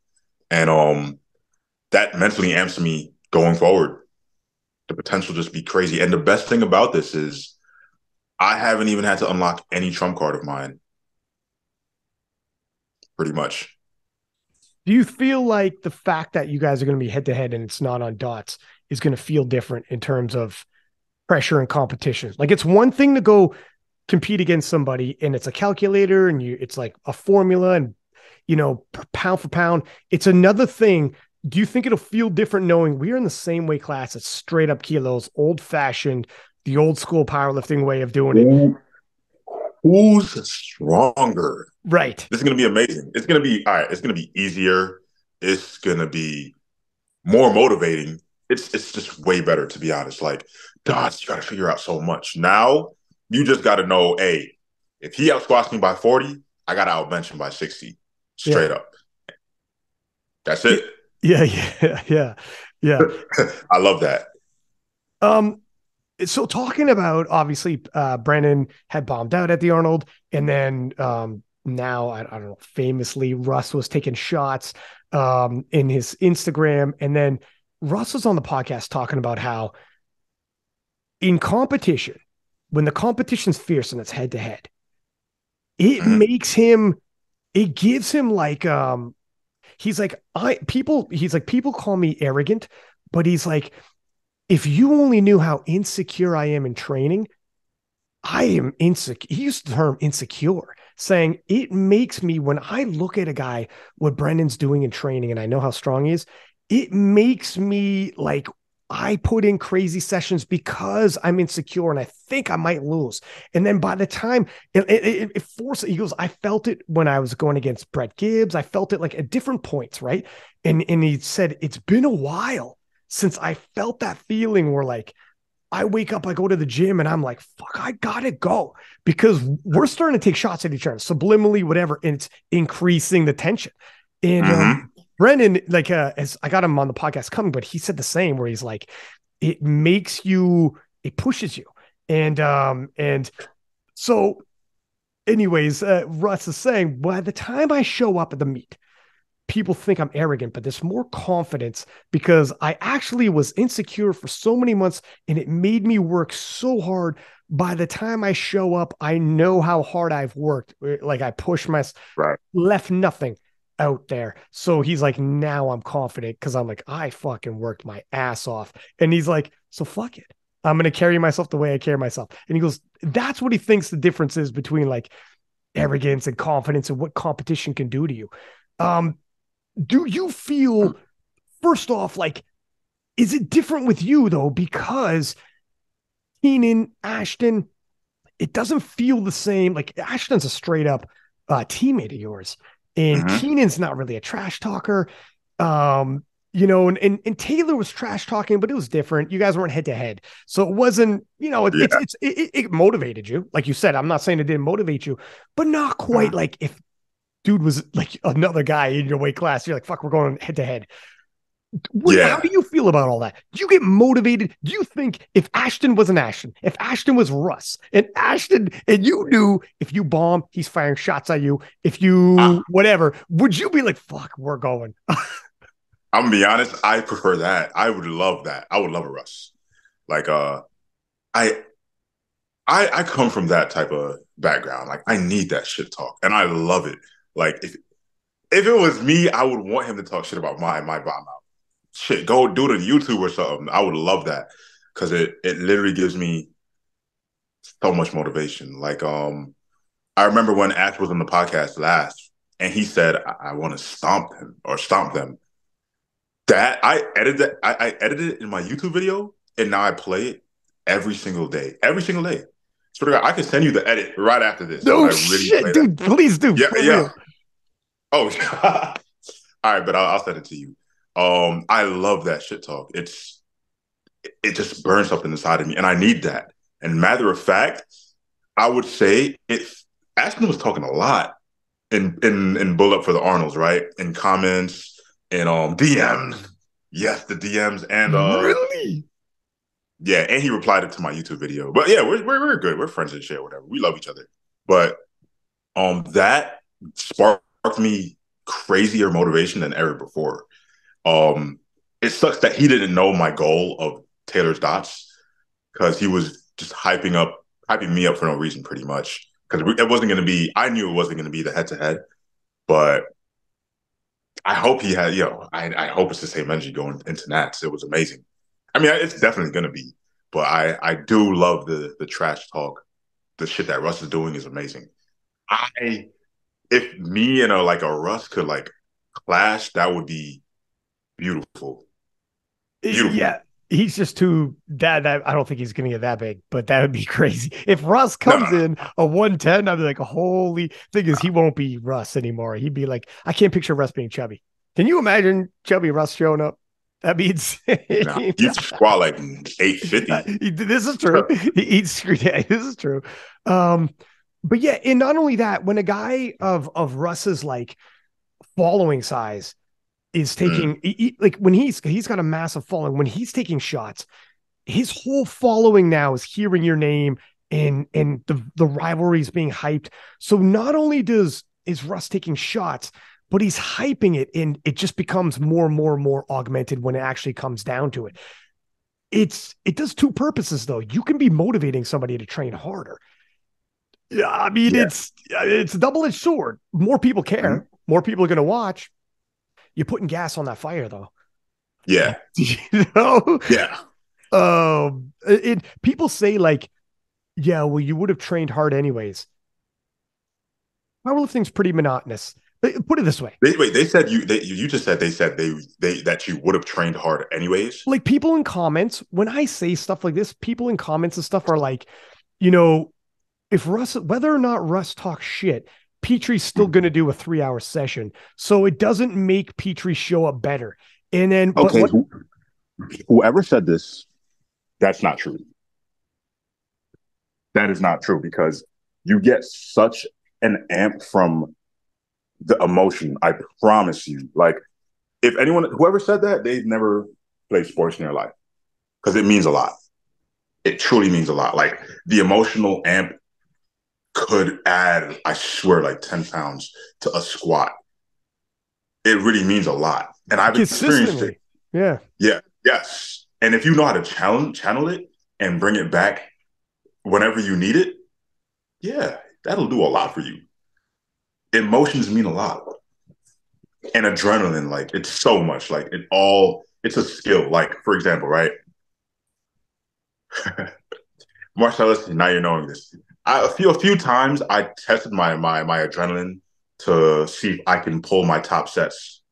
And that mentally amps me going forward. The potential just be crazy. And the best thing about this is I haven't even had to unlock any trump card of mine. Pretty much. Do you feel like the fact that you guys are going to be head to head and it's not on dots is going to feel different in terms of pressure and competition? Like, it's one thing to go compete against somebody and it's a calculator and it's like a formula and, pound for pound. It's another thing. Do you think it'll feel different knowing we're in the same weight class? It's straight up kilos, old fashioned, the old school powerlifting way of doing it. Who's stronger? Right. This is going to be amazing. It's going to be, all right, it's going to be easier. It's going to be more motivating. It's just way better, to be honest. Like, God, you got to figure out so much. Now, you just got to know, hey, if he out-squats me by 40, I got to out-bench him by 60. Straight up. That's it. Yeah. I love that. So talking about, obviously, Brennan had bombed out at the Arnold, and then now, I don't know, famously, Russ was taking shots in his Instagram, and then Russ was on the podcast talking about how in competition, when the competition's fierce and it's head to head, it makes him, it gives him like, he's like, people call me arrogant, but he's like, if you only knew how insecure I am in training, I am insecure. He used the term insecure, saying it makes me, when I look at a guy, what Brendan's doing in training, and I know how strong he is, it makes me like, I put in crazy sessions because I'm insecure and I think I might lose. And then by the time it forces, he goes, I felt it when I was going against Brett Gibbs. I felt it like at different points. Right. And he said, it's been a while since I felt that feeling where like, I wake up, I go to the gym, and I'm like, fuck, I gotta go, because we're starting to take shots at each other, subliminally, whatever, and it's increasing the tension. And Brendan, like, as I got him on the podcast coming, but he said the same, where he's like, it pushes you. And so anyways, Russ is saying, by the time I show up at the meet, people think I'm arrogant, but there's more confidence because I actually was insecure for so many months, and it made me work so hard. By the time I show up, I know how hard I've worked. Like, I pushed left nothing out there. So he's like, now I'm confident because I'm like, I fucking worked my ass off. And he's like, so fuck it. I'm going to carry myself the way I carry myself. And he goes, that's what he thinks the difference is between like arrogance and confidence and what competition can do to you. Do you feel, first off, like, is it different with you though? Because Keenan, Ashton, it doesn't feel the same. Like, Ashton's a straight up teammate of yours, and Keenan's not really a trash talker. You know, and Taylor was trash talking, but it was different. You guys weren't head to head. So it wasn't, you know, it motivated you. Like you said, I'm not saying it didn't motivate you, but not quite like if dude was like another guy in your weight class, you're like, fuck, we're going head to head. How do you feel about all that? Do you get motivated? Do you think if Ashton wasn't Ashton, if Ashton was Russ, and Ashton, and you knew if you bomb, he's firing shots at you, if you whatever, would you be like, fuck, we're going? I'm gonna be honest, I prefer that. I would love that. I would love a Russ. Like, I come from that type of background. Like, I need that shit talk, and I love it. Like, if it was me, I would want him to talk shit about my bomb out. Shit, go do it on YouTube or something. I would love that because it literally gives me so much motivation. Like, I remember when Ash was on the podcast last, and he said, I want to stomp him or stomp them. That I edited it in my YouTube video, and now I play it every single day. Every single day. So I can send you the edit right after this. No shit, dude. Please do. Yeah. Oh, all right, but I'll send it to you. I love that shit talk. It just burns something inside of me, and I need that. And matter of fact, I would say Ashton was talking a lot in Bull Up for the Arnolds, right? In comments and DMs. Yes, the DMs and really. Yeah, and he replied it to my YouTube video. But yeah, we're good. We're friends and shit, whatever. We love each other. But that sparked me crazier motivation than ever before. It sucks that he didn't know my goal of Taylor's dots because he was just hyping me up for no reason, pretty much. Because it wasn't going to be. I knew it wasn't going to be the head to head, but I hope he had. I hope it's the same energy going into Nats. It was amazing. I mean, it's definitely going to be, but I do love the trash talk. The shit that Russ is doing is amazing. If me and a Russ could like clash, that would be beautiful. Yeah, he's just too that I don't think he's going to get that big, but that would be crazy. If Russ comes in a 110, I'd be like, holy thing is he won't be Russ anymore. He'd be like, I can't picture Russ being chubby. Can you imagine chubby Russ showing up? That'd be insane. He'd squat like 850. This is true. This is true. But yeah, and not only that, when a guy of Russ's like following size is taking like when he's got a massive following, when he's taking shots, his whole following now is hearing your name and the rivalry is being hyped. So not only is Russ taking shots, but he's hyping it, and it just becomes more and more and more augmented when it actually comes down to it. It does two purposes though. You can be motivating somebody to train harder. Yeah, I mean, it's a double-edged sword. More people care. More people are going to watch. You're putting gas on that fire though. Yeah. You know? Yeah. People say like, yeah, well, you would have trained hard anyways. Powerlifting's pretty monotonous. Put it this way. They said you just said they said they that you would have trained hard anyways. Like people in comments, when I say stuff like this, people in comments and stuff are like, you know, if Russ, whether or not Russ talks shit, Petrie's still going to do a 3-hour session. So it doesn't make Petrie show up better. And then, okay, whoever said this, that's not true. That is not true because you get such an amp from the emotion. I promise you. Like, if anyone, whoever said that, they've never played sports in their life because it means a lot. It truly means a lot. Like, the emotional amp could add, I swear, like 10 pounds to a squat. It really means a lot. And I've experienced it. Yeah. Yeah. Yes. And if you know how to channel it and bring it back whenever you need it, yeah, that'll do a lot for you. Emotions mean a lot. And adrenaline, like it's so much. Like it's a skill. Like, for example, right? Marcellus, now you're knowing this. A few times I tested my adrenaline to see if I can pull my top sets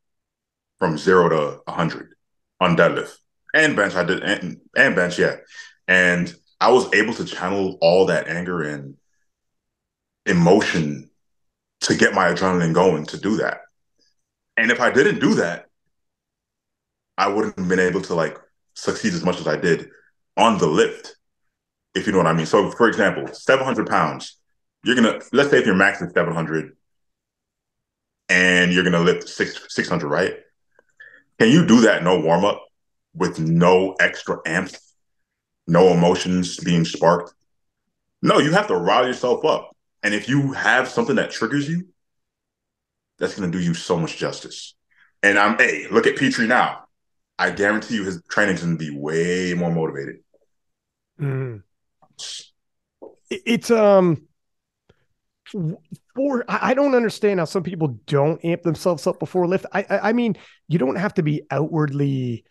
from 0 to 100 on deadlift and bench. I did and bench, yeah. And I was able to channel all that anger and emotion to get my adrenaline going to do that. And if I didn't do that, I wouldn't have been able to like succeed as much as I did on the lift, if you know what I mean. So, for example, 700 pounds, let's say if your max is 700 and you're gonna lift 600, right? Can you do that no warm up with no extra amps, no emotions being sparked? No, you have to rile yourself up. And if you have something that triggers you, that's gonna do you so much justice. And hey, look at Petrie now. I guarantee you his training's gonna be way more motivated. Mm. It's I don't understand how some people don't amp themselves up before lift. I mean, you don't have to be outwardly,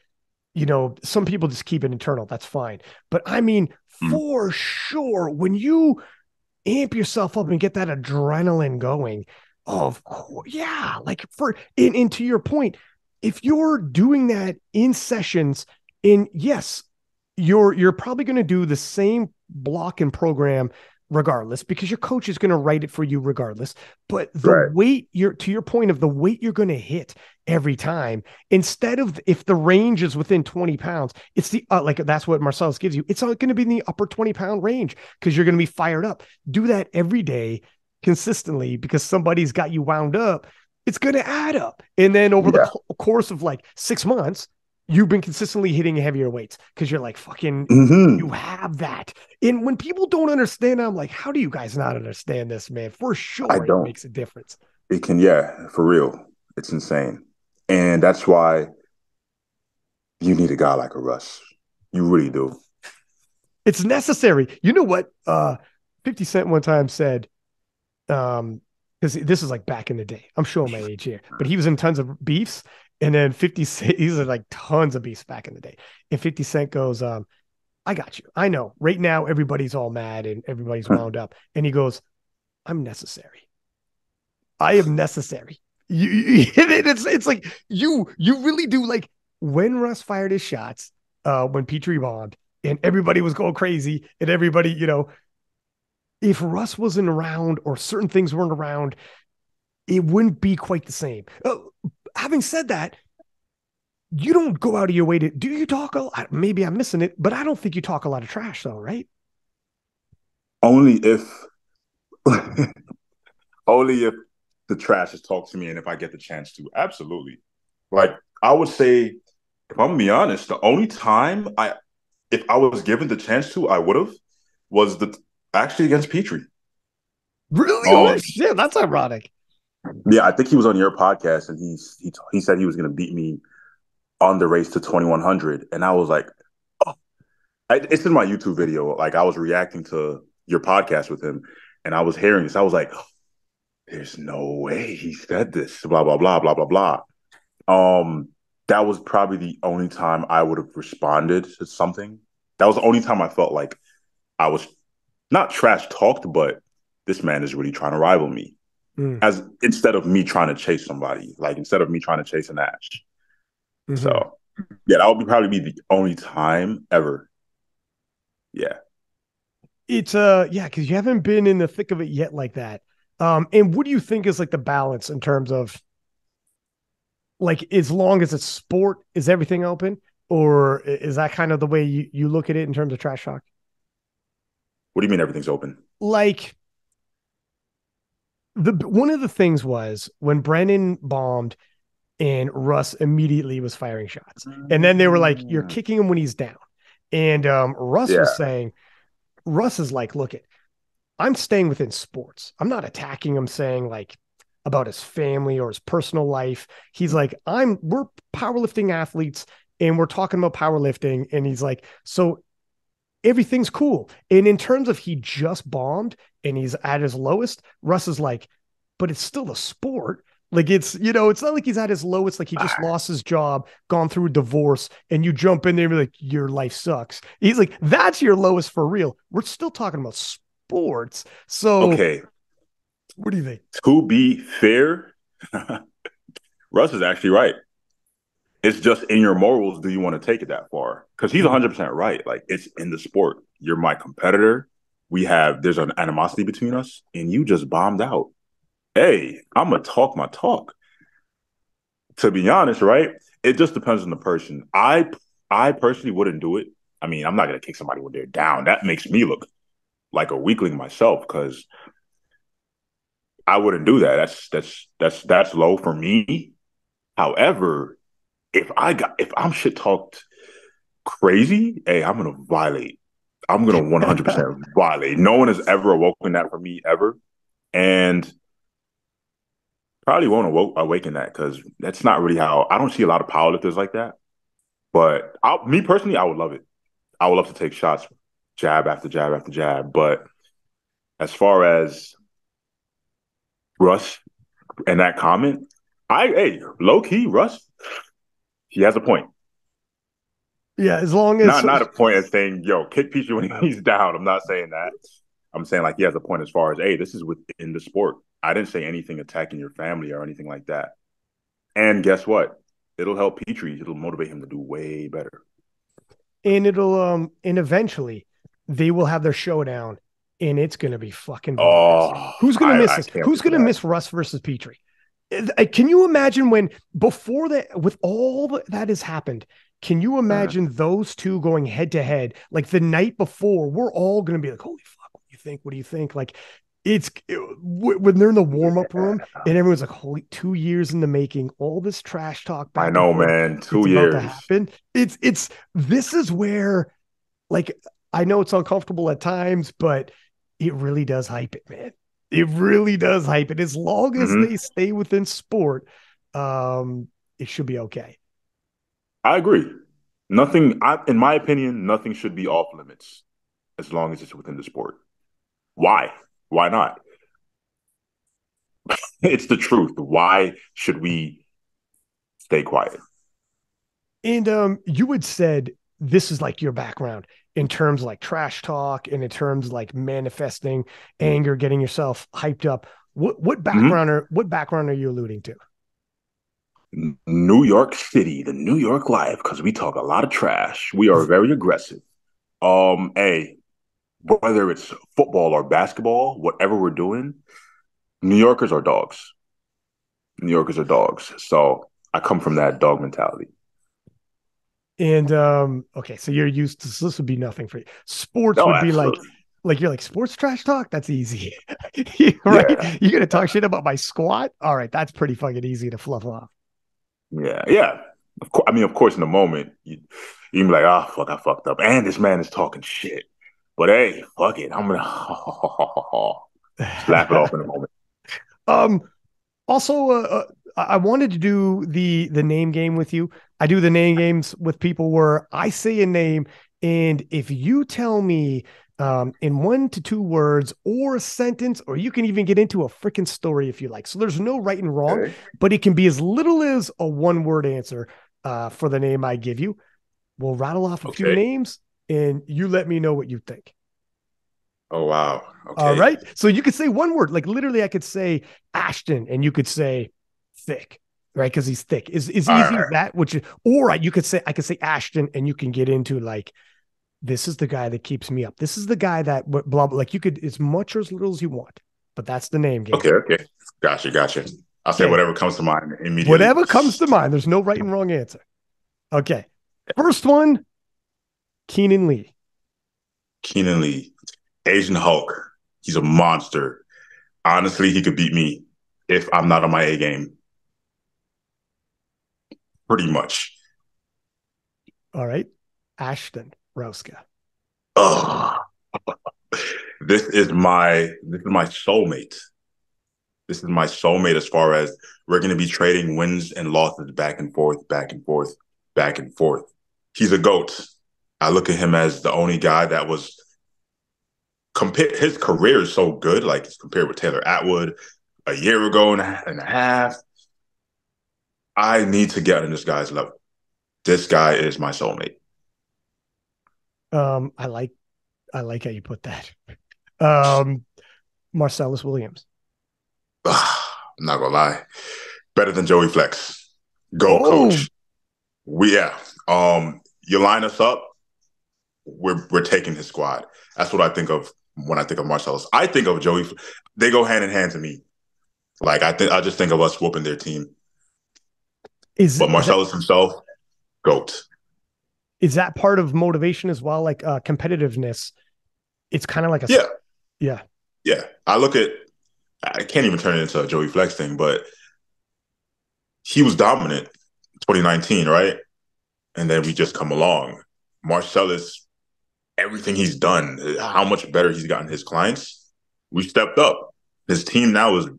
some people just keep it internal. That's fine. But I mean, for sure, when you amp yourself up and get that adrenaline going, of course, yeah. Like and to your point, if you're doing that in sessions, yes, you're probably going to do the same block and program regardless, because your coach is going to write it for you regardless. But the weight to your point of the weight you're going to hit every time, instead of if the range is within 20 pounds, it's the like that's what Marcellus gives you. It's going to be in the upper 20-pound range because you're going to be fired up. Do that every day consistently because somebody's got you wound up. It's going to add up. And then over the course of like 6 months, you've been consistently hitting heavier weights because you're like, fucking, you have that. And when people don't understand, I'm like, how do you guys not understand this, man? For sure, it makes a difference. It can, for real. It's insane. And that's why you need a guy like a Russ. You really do. It's necessary. You know what? 50 Cent one time said, because this is like back in the day. I'm showing my age here, but he was in tons of beefs. And then 50 Cent, these are like tons of beefs back in the day. And 50 Cent goes, I got you. I know right now everybody's all mad and everybody's wound up. And he goes, I'm necessary. I am necessary. It's like you really do. Like when Russ fired his shots, when Petrie bombed and everybody was going crazy and everybody, if Russ wasn't around or certain things weren't around, it wouldn't be quite the same. Having said that, you don't go out of your way to, do you talk a lot? Maybe I'm missing it, but I don't think you talk a lot of trash though, right? Only if the trash is talked to me and if I get the chance to. Absolutely. Like I would say, if I'm gonna be honest, the only time if I was given the chance to, I would have, was actually against Petrie. Really? Oh shit, that's ironic. Yeah, I think he was on your podcast and he said he was going to beat me on the race to 2100, and I was like, oh. It's in my YouTube video. Like I was reacting to your podcast with him, and I was hearing this. I was like, oh, there's no way he said this. Blah blah blah blah blah blah. That was probably the only time I would have responded to something. That was the only time I felt like I was not trash talked, but this man is really trying to rival me. As instead of me trying to chase somebody, like instead of me trying to chase an Ash. So yeah, that would probably be the only time ever. Yeah. It's because you haven't been in the thick of it yet like that. And what do you think is like the balance in terms of like as long as it's sport, is everything open? Or is that kind of the way you look at it in terms of trash talk? What do you mean everything's open? Like one of the things was when Brennan bombed and Russ immediately was firing shots. And then they were like, you're kicking him when he's down. And Russ was saying, Russ is like, look, I'm staying within sports. I'm not attacking him saying like about his family or his personal life. He's like, we're powerlifting athletes and we're talking about powerlifting. And he's like, so everything's cool. And in terms of he just bombed and he's at his lowest, Russ is like, but it's still a sport. Like it's, it's not like he's at his lowest, like he just lost his job, gone through a divorce, and you jump in there and be like, your life sucks. He's like, that's your lowest for real. We're still talking about sports. So okay. What do you think? To be fair, Russ is actually right. It's just in your morals, do you want to take it that far? Because he's 100% right. Like, it's in the sport. You're my competitor. There's an animosity between us, and you just bombed out. Hey, I'm going to talk my talk. To be honest, right? It just depends on the person. I personally wouldn't do it. I mean, I'm not going to kick somebody when they're down. That makes me look like a weakling myself because I wouldn't do that. That's low for me. However, if I'm shit talked crazy, hey, I'm gonna violate. I'm gonna 100% violate. No one has ever awoken that for me ever, and probably won't awaken that because that's not really how. I don't see a lot of powerlifters like that. But me personally, I would love it. I would love to take shots, jab after jab after jab. But as far as Russ and that comment, low key, Russ, he has a point. Yeah, as long as not a point as saying, yo, kick Petrie when he's down. I'm not saying that. I'm saying like he has a point as far as, hey, this is within the sport. I didn't say anything attacking your family or anything like that. And guess what? It'll help Petrie. It'll motivate him to do way better. And and eventually they will have their showdown and it's going to be fucking bonkers. Who's going to miss this? Who's going to miss Russ versus Petrie? Can you imagine before that, with all that has happened, can you imagine those two going head to head? Like the night before, we're all going to be like, holy fuck, what do you think? What do you think? Like when they're in the warm-up room and everyone's like, holy, 2 years in the making, all this trash talk. I know, man. 2 years. About to happen. This is where, like, I know it's uncomfortable at times, but it really does hype it, man. It really does hype it. As long as they stay within sport, it should be okay. I agree. In my opinion, nothing should be off limits as long as it's within the sport. Why? Why not? It's the truth. Why should we stay quiet? And you had said this is like your background in terms of like trash talk and in terms of like manifesting anger, getting yourself hyped up. What background are you alluding to? New York City, the New York life, because we talk a lot of trash. We are very aggressive. Whether it's football or basketball, whatever we're doing, New Yorkers are dogs. New Yorkers are dogs. So I come from that dog mentality. And okay, so you're used to, so this would be nothing for you. Sports would be like you're like, sports trash talk, that's easy. Right? Yeah. You're gonna talk shit about my squat? All right, that's pretty fucking easy to fluff off. Yeah. Of course, in the moment, you be like, oh, fuck, I fucked up. And this man is talking shit. But hey, fuck it. I'm going to slap it off in a moment. Also, I wanted to do the name game with you. I do the name games with people where I say a name, and if you tell me in 1 to 2 words or a sentence, or you can even get into a freaking story if you like. So there's no right and wrong, but it can be as little as a 1-word answer for the name I give you. We'll rattle off a few names, and you let me know what you think. Oh, wow. Okay. All right. So you could say 1 word. Like literally I could say Ashton and you could say thick, right? Because he's thick. Is easy as that, I could say Ashton and you can get into like, this is the guy that keeps me up. This is the guy that blah, blah. Like you could, as much or as little as you want, but that's the name game. Okay. Gotcha. I'll say whatever comes to mind immediately. Whatever comes to mind. There's no right and wrong answer. Okay. First one, Keenan Lee. Keenan Lee. Asian Hulk. He's a monster. Honestly, he could beat me if I'm not on my A game. Pretty much. All right. Ashton Roska. Oh, this is my soulmate. This is my soulmate as far as we're going to be trading wins and losses back and forth, back and forth, back and forth. He's a GOAT. I look at him as the only guy that was his career is so good, like it's compared with Taylor Atwood a year ago and a half. I need to get on this guy's level. This guy is my soulmate. I like how you put that. Marcellus Williams. I'm not gonna lie. Better than Joey Flex. Go coach. You line us up, we're taking his squad. That's what I think of when I think of Marcellus. I think of Joey. They go hand in hand to me. Like I just think of us whooping their team. But Marcellus himself, GOAT. Is that part of motivation as well? Like competitiveness. It's kind of like yeah. I can't even turn it into a Joey Flex thing, but he was dominant 2019, right? And then we just come along. Marcellus, everything he's done, how much better he's gotten his clients, we stepped up. His team now is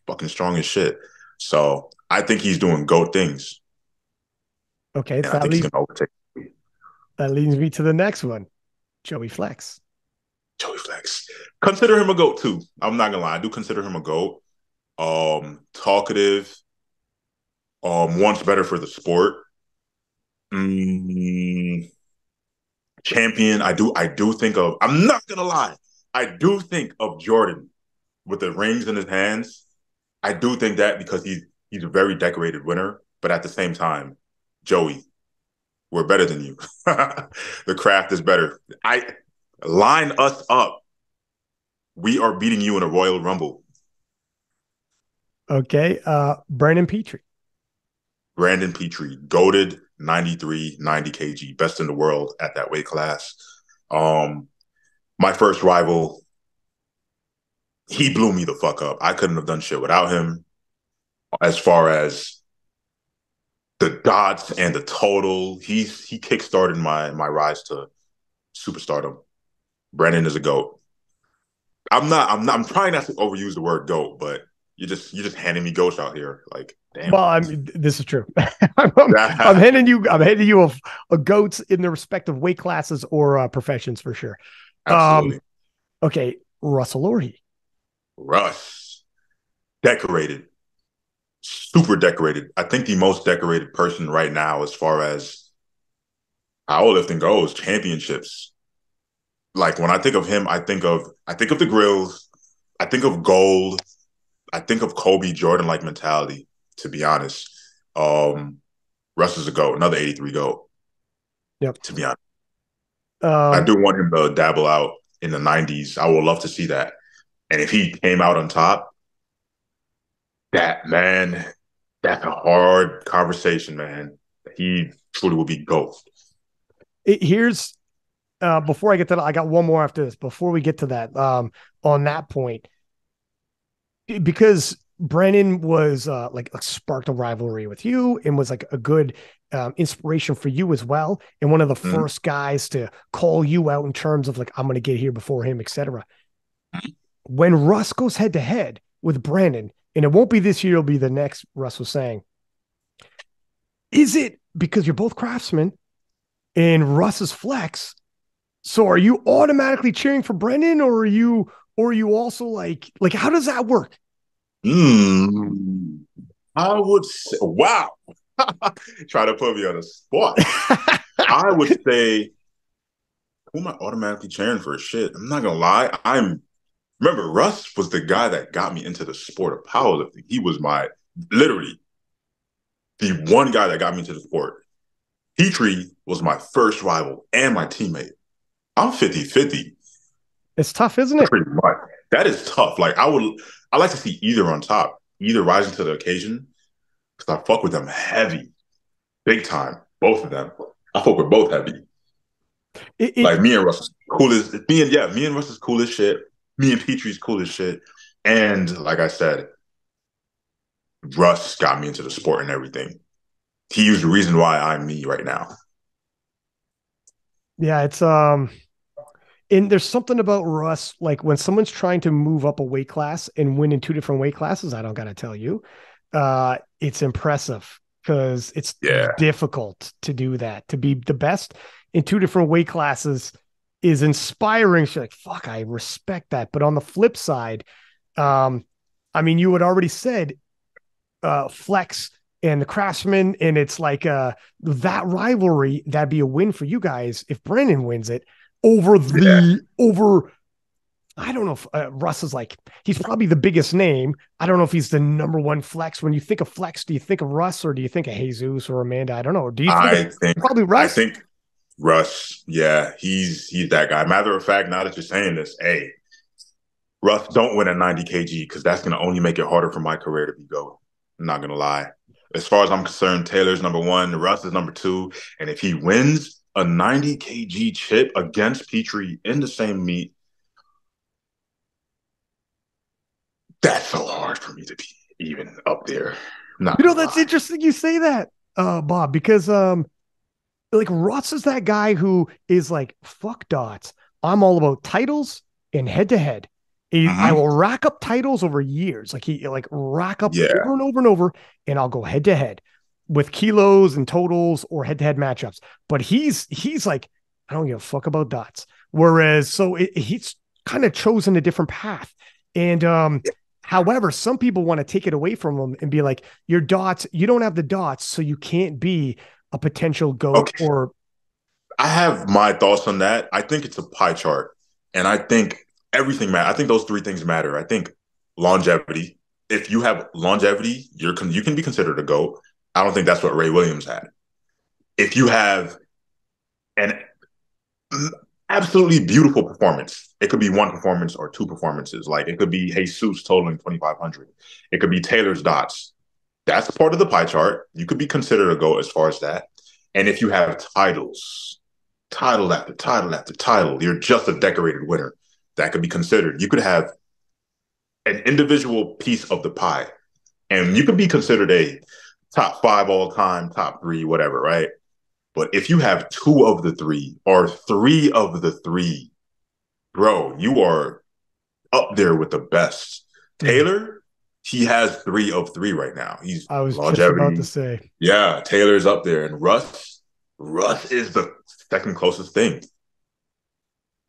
fucking strong as shit. So I think he's doing GOAT things. Okay. And I think he's going to overtake me. That leads me to the next one, Joey Flex. Joey Flex. Consider him a GOAT too. I'm not gonna lie. I do consider him a GOAT. Talkative. Wants better for the sport. Champion. I do think of, I'm not gonna lie. I do think of Jordan with the rings in his hands. I do think that because he's a very decorated winner, but at the same time, Joey, we're better than you. The craft is better. Line us up. We are beating you in a Royal Rumble. Okay. Brandon Petrie. Brandon Petrie, goated 93, 90 kg, best in the world at that weight class. My first rival, he blew me the fuck up. I couldn't have done shit without him. As far as the dots and the total, he kickstarted my rise to superstardom. Brandon is a GOAT. I'm trying not to overuse the word GOAT, but you're just handing me GOATs out here. Like, damn. Well, this is true. I'm handing you a GOATs in the respective weight classes or professions for sure. Absolutely. Okay, Russell Orhe. Russ, decorated, super decorated. I think the most decorated person right now, as far as powerlifting goes, championships. Like when I think of him, I think of the grills, I think of gold, I think of Kobe Jordan like mentality. To be honest, Russ is a GOAT, another 83 GOAT. Yep. To be honest, I do want him to dabble out in the 90s. I would love to see that. And if he came out on top, that's a hard conversation, man. He truly will be GOAT. Here's. Before I get to that, I got one more after this. Before we get to that, on that point, because Brennan was sparked a rivalry with you and was like a good inspiration for you as well, and one of the first guys to call you out in terms of like, I'm going to get here before him, etc. When Russ goes head to head with Brandon, and it won't be this year, it'll be the next. Russ was saying, is it because you're both craftsmen and Russ is flex? So are you automatically cheering for Brendan, or are you also like how does that work? I would say, wow. Try to put me on the spot. I would say, who am I automatically cheering for? Shit, I'm not gonna lie. Remember, Russ was the guy that got me into the sport of powerlifting. He was literally the one guy that got me into the sport. Petrie was my first rival and my teammate. I'm 50-50. It's tough, isn't it? Pretty much. That is tough. Like I like to see either on top, either rising to the occasion, because I fuck with them heavy, big time. Both of them. I fuck with both heavy. Like me and Russ cool as me and Russ is cool as shit. Me and Petrie's cool as shit. And like I said, Russ got me into the sport and everything. He was the reason why I'm me right now. Yeah, it's and there's something about Russ, like when someone's trying to move up a weight class and win in two different weight classes, I don't gotta tell you, it's impressive because it's Yeah. difficult to do that. To be the best in two different weight classes is inspiring. She's like, fuck, I respect that. But on the flip side, I mean, you had already said Flexx and the Craftsmen, and it's like that rivalry, that'd be a win for you guys if Brandon wins it over. I don't know if Russ is like, he's probably the biggest name. I don't know if he's the number one flex. When you think of Flexx, do you think of Russ or do you think of Jesus or Amanda? I don't know. Do you think probably Russ? I think Russ, yeah, he's that guy. Matter of fact, now that you're saying this, hey, Russ, don't win at 90 kg because that's going to only make it harder for my career to be GOAT. I'm not going to lie. As far as I'm concerned, Taylor's number one, Russ is number two. And if he wins a 90 kg chip against Petrie in the same meet, that's so hard for me to be even up there. That's interesting you say that, Bob, because like Russ is that guy who is like, fuck dots. I'm all about titles and head to head. I will rack up titles over years. Like he like rack up over and over and over, and I'll go head to head with kilos and totals or head to head matchups. But he's like, I don't give a fuck about dots. Whereas, so he's kind of chosen a different path. And however, some people want to take it away from him and be like, your dots, you don't have the dots, so you can't be a potential GOAT. Okay. Or I have my thoughts on that. I think it's a pie chart, and I think everything matters. I think those three things matter. I think longevity. If you have longevity, you can be considered a GOAT. I don't think that's what Ray Williams had. If you have an absolutely beautiful performance, it could be one performance or two performances. Like it could be Jesus totaling 2,500. It could be Taylor's dots. That's part of the pie chart. You could be considered a GOAT as far as that. And if you have titles, title after title after title, you're just a decorated winner. That could be considered. You could have an individual piece of the pie, and you could be considered a top 5 all time, top 3, whatever, right? But if you have 2 of the 3 or 3 of the 3, bro, you are up there with the best. Taylor, he has 3 of 3 right now. I was just about to say. Yeah, Taylor's up there. And Russ is the second closest thing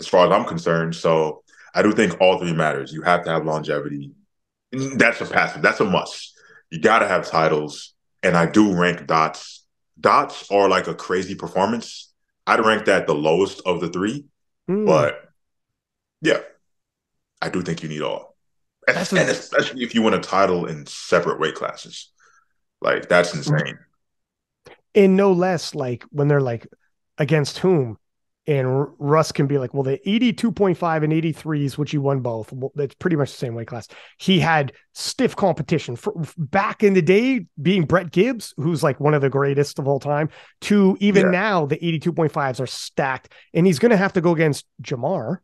as far as I'm concerned. So I do think all 3 matters. You have to have longevity. That's a passive. That's a must. You got to have titles. And I do rank dots. Dots are like a crazy performance. I'd rank that the lowest of the 3. But yeah, I do think you need all. And especially if you win a title in separate weight classes. Like, that's insane. And no less, like, when they're like, against whom? And Russ can be like, well, the 82.5 and 83s, which he won both, that's pretty much the same weight class. He had stiff competition back in the day, being Brett Gibbs, who's like one of the greatest of all time, to even now the 82.5s are stacked. And he's going to have to go against Jamar,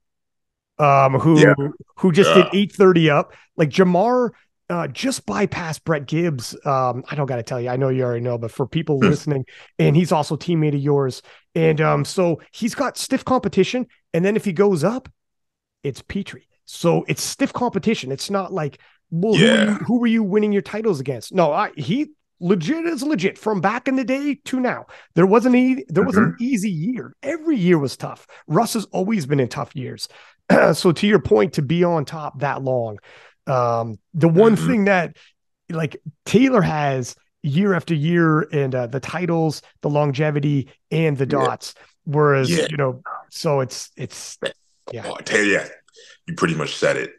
who just did 830 up. Like Jamar just bypassed Brett Gibbs. I don't got to tell you, I know you already know, but for people listening, and he's also a teammate of yours. And so he's got stiff competition. And then if he goes up, it's Petrie. So it's stiff competition. It's not like, well, who were you winning your titles against? No, he legit is legit from back in the day to now. There was an easy year. Every year was tough. Russ has always been in tough years. So to your point, to be on top that long, the one thing that like Taylor has year after year, and the titles, the longevity, and the dots, whereas so it's Taylor, you pretty much said it.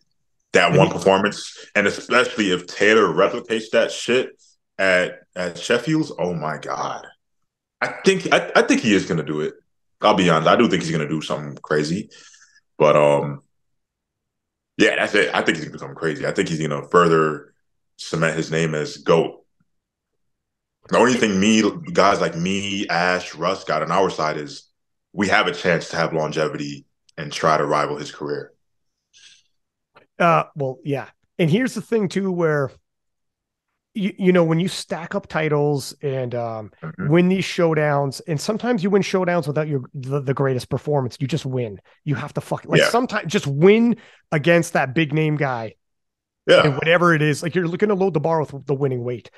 That one performance, and especially if Taylor replicates that shit at Sheffield's, oh my god, I think he is gonna do it. I'll be honest, I do think he's gonna do something crazy, but yeah, that's it. I think he's gonna do something crazy. I think he's gonna further cement his name as GOAT. The only thing guys like me, Ash, Russ got on our side is we have a chance to have longevity and try to rival his career. Well, yeah. And here's the thing too, where you know, when you stack up titles and win these showdowns, and sometimes you win showdowns without the greatest performance, you just win. You have to sometimes just win against that big name guy. Yeah. And whatever it is, like you're looking to load the bar with the winning weight.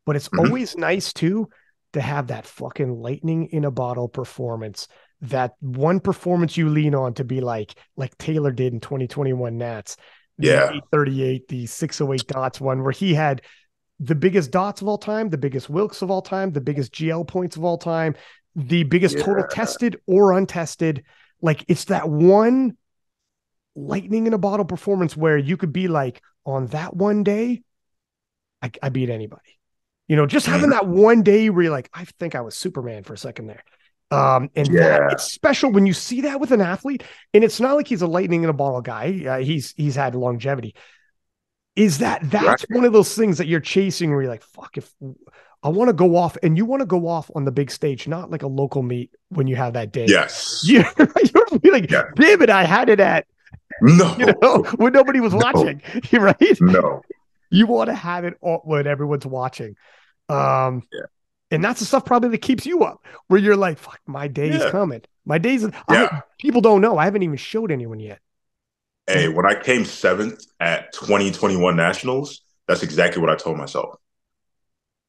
But it's always nice too to have that fucking lightning in a bottle performance. That one performance you lean on to be like Taylor did in 2021 Nats, the 838, the 608 dots one, where he had the biggest dots of all time, the biggest Wilks of all time, the biggest GL points of all time, the biggest total tested or untested. Like it's that one lightning in a bottle performance where you could be like, on that one day, I beat anybody. You know, just having that one day where you're like, I think I was Superman for a second there. And that it's special when you see that with an athlete, and it's not like he's a lightning in a bottle guy. He's had longevity. That's one of those things that you're chasing where you're like, fuck, if I want to go off, and you want to go off on the big stage, not like a local meet when you have that day. Yes. You want to be like, damn it, I had it at when nobody was watching, right? No. You want to have it when everyone's watching. And that's the stuff probably that keeps you up, where you're like, fuck, my day's coming. My day's people don't know. I haven't even showed anyone yet. Hey, when I came 7th at 2021 Nationals, that's exactly what I told myself.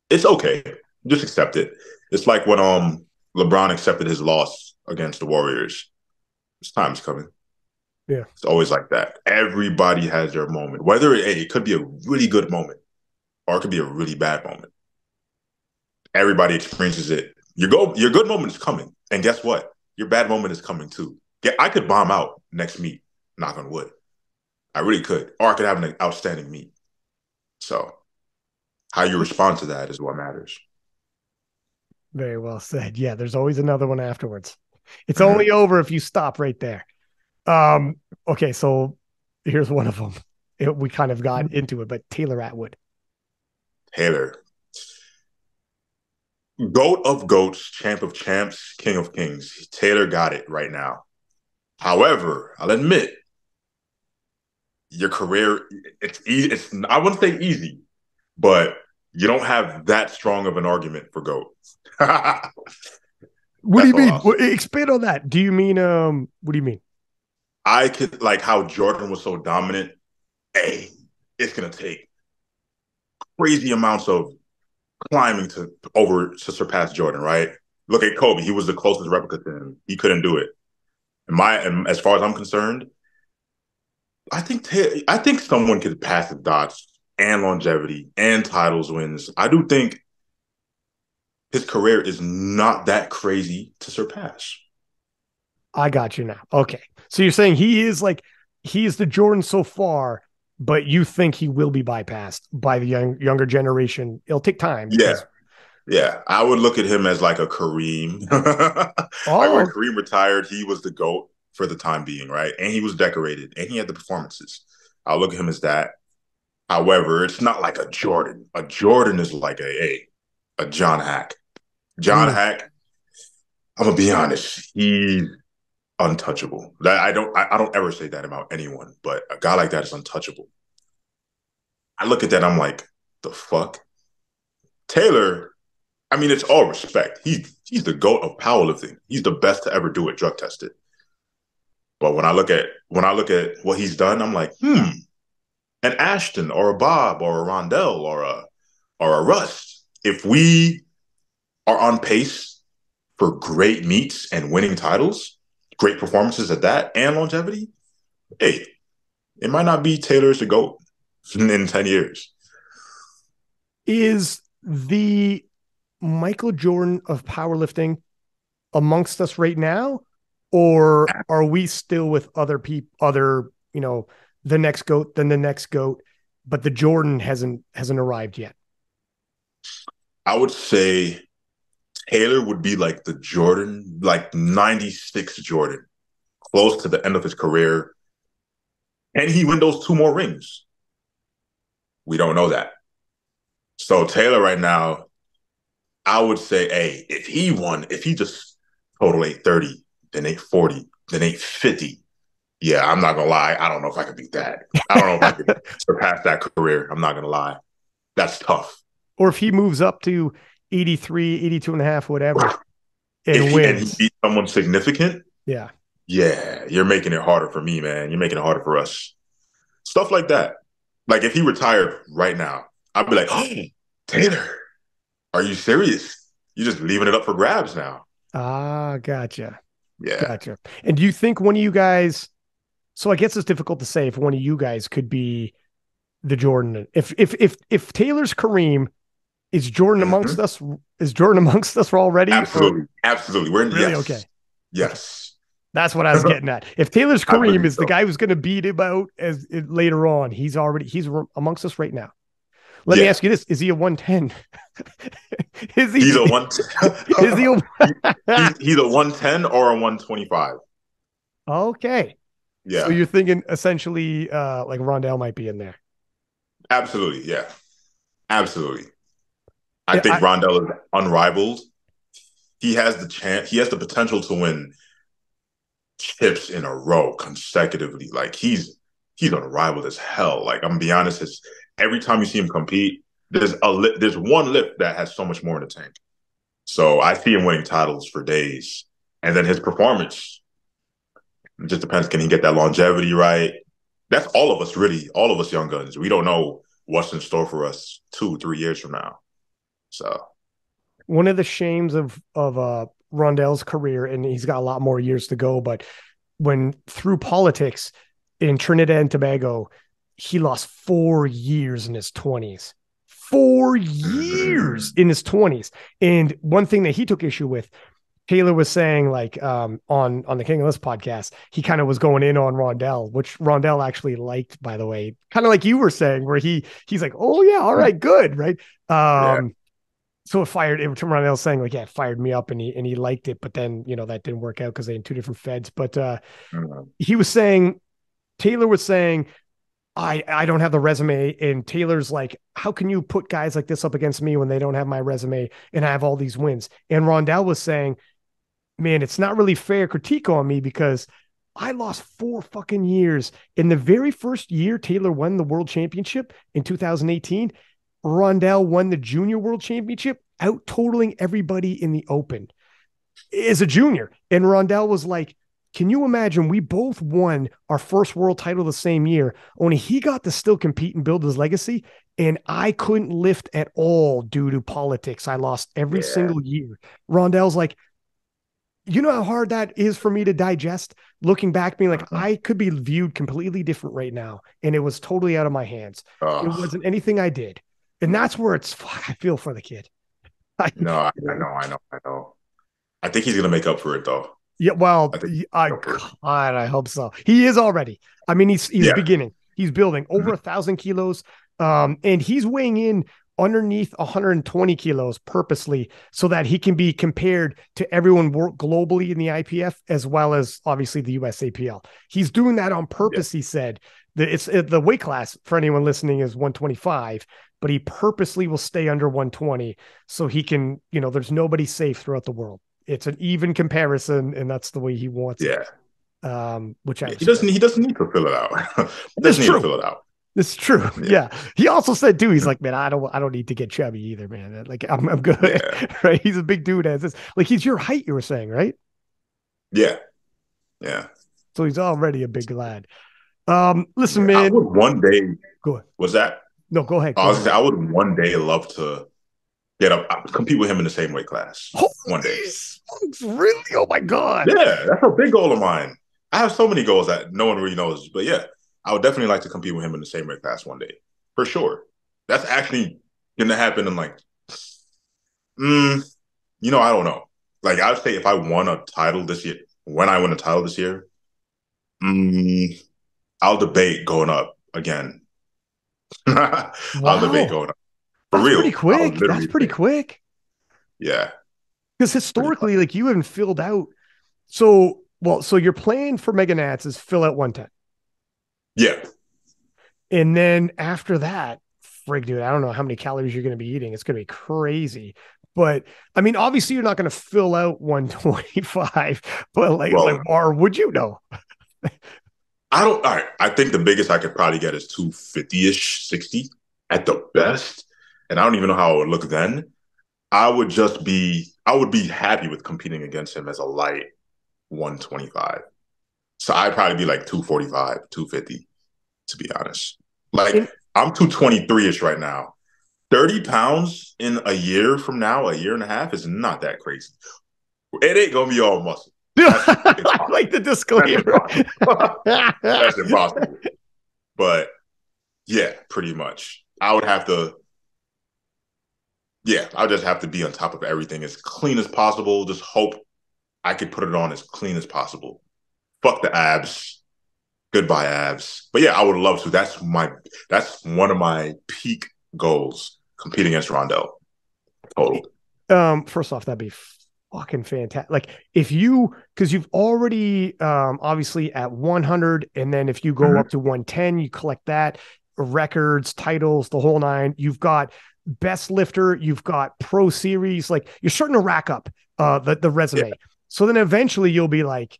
It's okay. Just accept it. It's like when LeBron accepted his loss against the Warriors. His time's coming. Yeah. It's always like that. Everybody has their moment. Whether it could be a really good moment or it could be a really bad moment. Everybody experiences it. Your good moment is coming. And guess what? Your bad moment is coming too. I could bomb out next meet. Knock on wood. I really could. Or I could have an outstanding meet. So how you respond to that is what matters. Very well said. Yeah, there's always another one afterwards. It's only over if you stop right there. Okay, so here's one of them. We kind of got into it, but Taylor Atwood. Taylor. GOAT of GOATs, champ of champs, king of kings. Taylor got it right now. However, I'll admit, your career, it's easy. I wouldn't say easy, but you don't have that strong of an argument for GOAT. What do you mean? Expand on that. Do you mean, what do you mean? I could, like how Jordan was so dominant. Hey, it's going to take crazy amounts of climbing to surpass Jordan, right? Look at Kobe. He was the closest replica to him. He couldn't do it. And as far as I'm concerned, I think someone could pass the dots and longevity and titles wins. I do think his career is not that crazy to surpass. I got you now. Okay. So you're saying he is the Jordan so far, but you think he will be bypassed by the younger generation. It'll take time. Yeah. I would look at him as like a Kareem. Like when Kareem retired, he was the GOAT for the time being, right? And he was decorated and he had the performances. I'll look at him as that. However, it's not like a Jordan. A Jordan is like a John Hack. John Hack, I'm gonna be honest, he's untouchable. I don't ever say that about anyone, but a guy like that is untouchable. I look at that, I'm like, the fuck? Taylor, I mean, it's all respect. He's the GOAT of powerlifting. He's the best to ever do it, drug tested. But when I look at what he's done, I'm like, an Ashton or a Bob or a Rondel or a Russ, if we are on pace for great meets and winning titles, great performances at that, and longevity, hey, it might not be Taylor as the GOAT in 10 years. Is the Michael Jordan of powerlifting amongst us right now? Or are we still with other people, the next GOAT, then the next GOAT, but the Jordan hasn't arrived yet? I would say Taylor would be like the Jordan, like 96 Jordan, close to the end of his career. And he win those 2 more rings. We don't know that. So Taylor right now, I would say, hey, if he just total 830, then 840, then 850, Yeah, I'm not gonna lie. I don't know if I could beat that. I don't know if I could surpass that career. I'm not gonna lie. That's tough. Or if he moves up to 83, 82 and a half, whatever, and If he wins. beats someone significant, Yeah. yeah, you're making it harder for me, man. You're making it harder for us. Stuff like that. Like if he retired right now, I'd be like, oh, Taylor, are you serious? You're just leaving it up for grabs now. Ah, gotcha. Yeah. Gotcha. And do you think one of you guys, so I guess it's difficult to say if one of you guys could be the Jordan. If Taylor's Kareem, is Jordan amongst Mm-hmm. us? Is Jordan amongst us already? Absolutely. Absolutely. We're in Really? yes. Okay. Yes. That's what I was getting at. If Taylor's I Kareem believe is the so. guy who's going to beat him out later on, he's amongst us right now. Let me Yeah. ask you this: is he a 110? Is he? He's a one. Is he? He's a 110 or a 125. Okay. So Yeah. you're thinking essentially like Rondel might be in there. Absolutely. Yeah. Absolutely. I Yeah, think Rondel is unrivaled. He has the chance. He has the potential to win chips in a row consecutively. Like he's unrivaled as hell. Like I'm gonna be honest, every time you see him compete, there's one lift that has so much more in the tank. So I see him winning titles for days, and then his performance, it just depends. Can he get that longevity right? That's all of us, really. All of us young guns. We don't know what's in store for us 2, 3 years from now. So one of the shames of Rondel's career, and he's got a lot more years to go, but when through politics in Trinidad and Tobago, he lost 4 years in his 20s. 4 years in his 20s. And one thing that he took issue with, Taylor was saying, like on the King of List podcast, he kind of was going in on Rondel, which Rondel actually liked, by the way, kind of like you were saying, where he's like, oh yeah, all right, good, right? yeah. So it Rondel saying like, yeah, it fired me up, and he liked it, but then that didn't work out because they in two different feds. But he was saying, Taylor was saying, I don't have the resume, and Taylor's like, how can you put guys like this up against me when they don't have my resume and I have all these wins? And Rondel was saying, man, it's not really fair critique on me because I lost 4 fucking years. In the very first year Taylor won the world championship in 2018, Rondel won the junior world championship, out totaling everybody in the open as a junior. And Rondel was like, can you imagine? We both won our first world title the same year, only he got to still compete and build his legacy. And I couldn't lift at all due to politics. I lost every single year. Rondel's like, you know how hard that is for me to digest, looking back, being like, I could be viewed completely different right now. And it was totally out of my hands. It wasn't anything I did. And that's where I feel for the kid. No, I know. I think he's gonna make up for it though. Yeah, well, God, I hope so. He is already. I mean, he's beginning. He's building over 1,000 kilos, and he's weighing in underneath 120 kilos purposely so that he can be compared to everyone globally in the IPF as well as obviously the USAPL. He's doing that on purpose. He said that the weight class for anyone listening is 125, but he purposely will stay under 120 so he can, there's nobody safe throughout the world. It's an even comparison, and that's the way he wants it. Which he doesn't need to fill it out. That's true. It's true. Yeah. He also said too, he's like, man, I don't need to get chubby either, man. Like I'm good. Yeah. Right. He's a big dude as this. Like he's your height, you were saying, right? Yeah. Yeah. So he's already a big lad. Listen, man. I would one day. Go ahead. Was that? No, go ahead. I would one day love to compete with him in the same weight class. One day. Really? Oh my God. Yeah, that's a big goal of mine. I have so many goals that no one really knows, but yeah, I would definitely like to compete with him in the same weight class one day, for sure. That's actually going to happen in like, I don't know. Like I'd say if I won a title this year, when I win a title this year, I'll debate going up again. I'll debate going up. For That's real. Pretty quick. That's pretty quick. Yeah. Because historically, like you haven't filled out. So your plan for Mega Nats is fill out 110. Yeah. And then after that, frig, dude, I don't know how many calories you're going to be eating. It's going to be crazy. But I mean, obviously you're not going to fill out 125, but or would you know? I don't. All right. I think the biggest I could probably get is 250-ish, 60 at the best. And I don't even know how it would look then. I would be happy with competing against him as a light 125. So I'd probably be like 245, 250, to be honest. Like And I'm 223-ish right now. 30 pounds in a year from now, a year and a half is not that crazy. It ain't gonna be all muscle. I like the That's disclaimer. impossible. That's impossible. But yeah, pretty much. I would have to, yeah, I would just have to be on top of everything as clean as possible. Just hope I could put it on as clean as possible. Fuck the abs. Goodbye abs. But yeah, I would love to. That's one of my peak goals, competing against Rondel. Total. First off, that'd be fucking fantastic. Like if you, because you've already obviously at 100, and then if you go up to 110, you collect that, records, titles, the whole nine. You've got best lifter, you've got pro series, like you're starting to rack up the resume. Yeah. So then eventually you'll be like,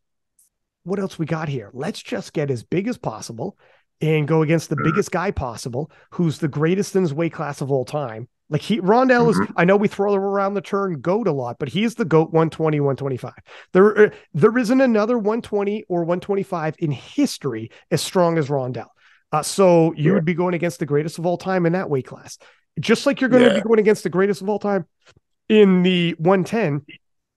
what else we got here? Let's just get as big as possible and go against the biggest guy possible, who's the greatest in his weight class of all time. Like Rondel is, I know we throw around the term GOAT a lot, but he is the GOAT 120, 125. There isn't another 120 or 125 in history as strong as Rondel. So you would be going against the greatest of all time in that weight class, just like you're going to be going against the greatest of all time in the 110,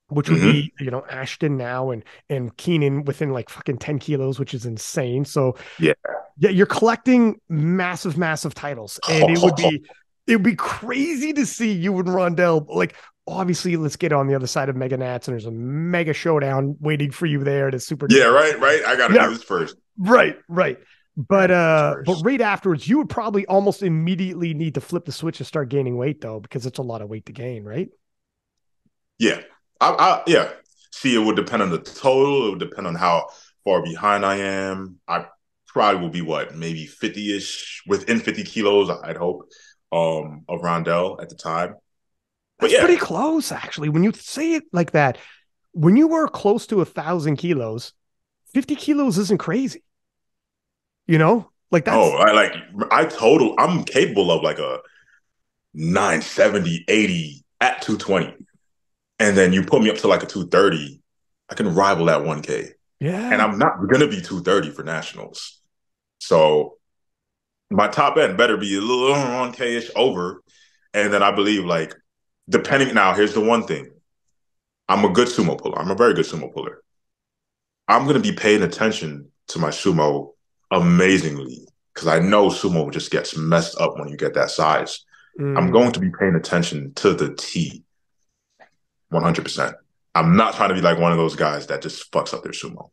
which would be, you know, Ashton now and Keenan within like fucking 10 kilos, which is insane. So yeah, you're collecting massive titles, and it would be crazy to see you and Rondel. Like, obviously, let's get on the other side of Mega Nats, and there's a mega showdown waiting for you there to super. Yeah, right. I gotta do this first. Right. But right afterwards, you would probably almost immediately need to flip the switch and start gaining weight, though, because it's a lot of weight to gain, right? Yeah. Yeah. See, it would depend on the total. It would depend on how far behind I am. I probably will be maybe 50-ish, within 50 kilos, I'd hope, of Rondel at the time. But That's pretty close, actually. When you say it like that, when you were close to 1,000 kilos, 50 kilos isn't crazy. You know, like that's. Oh, I'm capable of like a 970, 80 at 220. And then you put me up to like a 230, I can rival that 1K. Yeah. And I'm not going to be 230 for nationals. So my top end better be a little 1K-ish over. And then I believe, like, now, here's the one thing. I'm a good sumo puller. I'm a very good sumo puller. I'm going to be paying attention to my sumo amazingly, because I know sumo just gets messed up when you get that size. I'm going to be paying attention to the T. 100%. I'm not trying to be like one of those guys that just fucks up their sumo.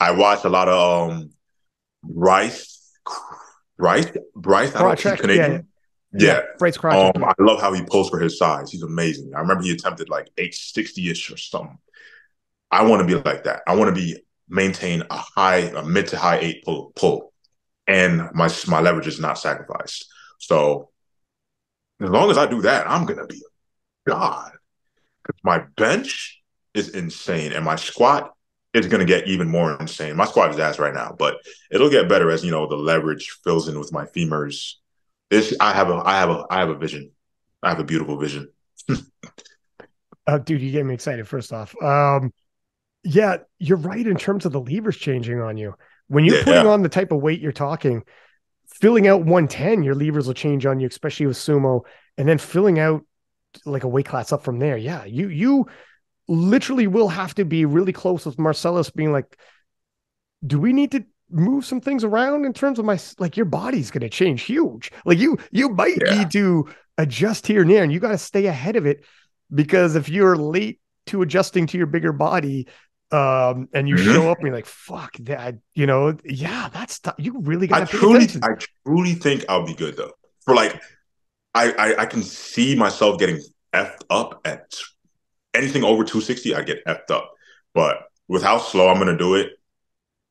I watched a lot of Bryce. I don't keep Canadian. Yeah. Bryce Crotchett. I love how he pulls for his size. He's amazing. I remember he attempted like 860-ish or something. I want to be like that. I want to maintain a mid to high 8 pull, and my leverage is not sacrificed. So as long as I do that, I'm gonna be a god. My bench is insane, and my squat is going to get even more insane. My squat is ass right now, but it'll get better as, you know, the leverage fills in with my femurs. I have a vision. I have a beautiful vision. Dude, you get me excited. First off, yeah, you're right in terms of the levers changing on you when you're putting on the type of weight you're talking. Filling out 110, your levers will change on you, especially with sumo, and then filling out like a weight class up from there. Yeah. You literally will have to be really close with Marcellus being like, do we need to move some things around in terms of like your body's going to change huge. Like you might need to adjust here and there, and you got to stay ahead of it, because if you're late to adjusting to your bigger body, and you show up and you're like, fuck that, you know, that's tough. You really got to I truly think I'll be good though. For like, I can see myself getting effed up at anything over 260. I get effed up, but with how slow I'm going to do it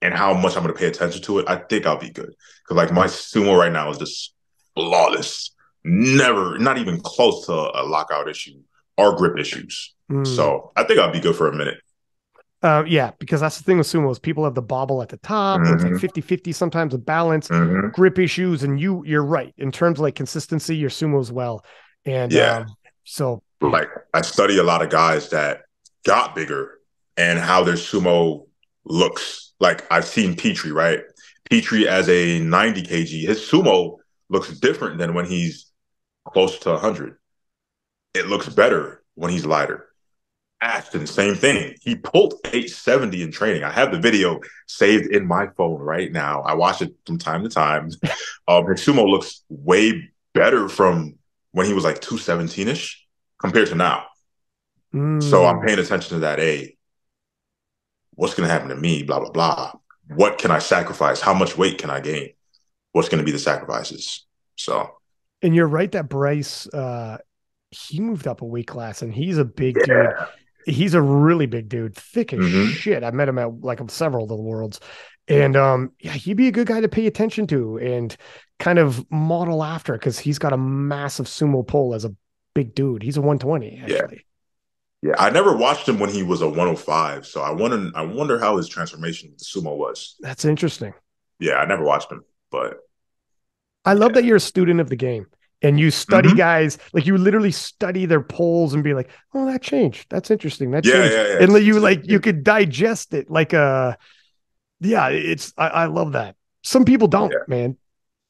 and how much I'm going to pay attention to it, I think I'll be good. Because like my sumo right now is just flawless. Not even close to a lockout issue or grip issues. So I think I'll be good for a minute. Yeah, because that's the thing with sumos. People have the bobble at the top, or it's like 50-50 sometimes with balance, grip issues, and you're right. In terms of like consistency, your sumo's well. And Yeah. so Like I study a lot of guys that got bigger and how their sumo looks. Like I've seen Petrie, right? Petrie as a 90 kg, his sumo looks different than when he's close to 100. It looks better when he's lighter. Ashton, same thing. He pulled 870 in training. I have the video saved in my phone right now. I watch it from time to time. His sumo looks way better from when he was like 217-ish compared to now. So I'm paying attention to that. Hey, what's going to happen to me? Blah, blah, blah. What can I sacrifice? How much weight can I gain? What's going to be the sacrifices? So. And you're right that Bryce, he moved up a weight class and he's a big dude. He's a really big dude, thick as shit. I met him at like several of the worlds. And yeah, he'd be a good guy to pay attention to and kind of model after because he's got a massive sumo pull as a big dude. He's a 120, actually. Yeah, I never watched him when he was a 105. So I wonder how his transformation with the sumo was. That's interesting. Yeah, I never watched him, but I love that you're a student of the game. And you study guys, like you literally study their polls and be like, oh, that changed. That's interesting. That changed. Yeah. And you could digest it like I love that. Some people don't, man.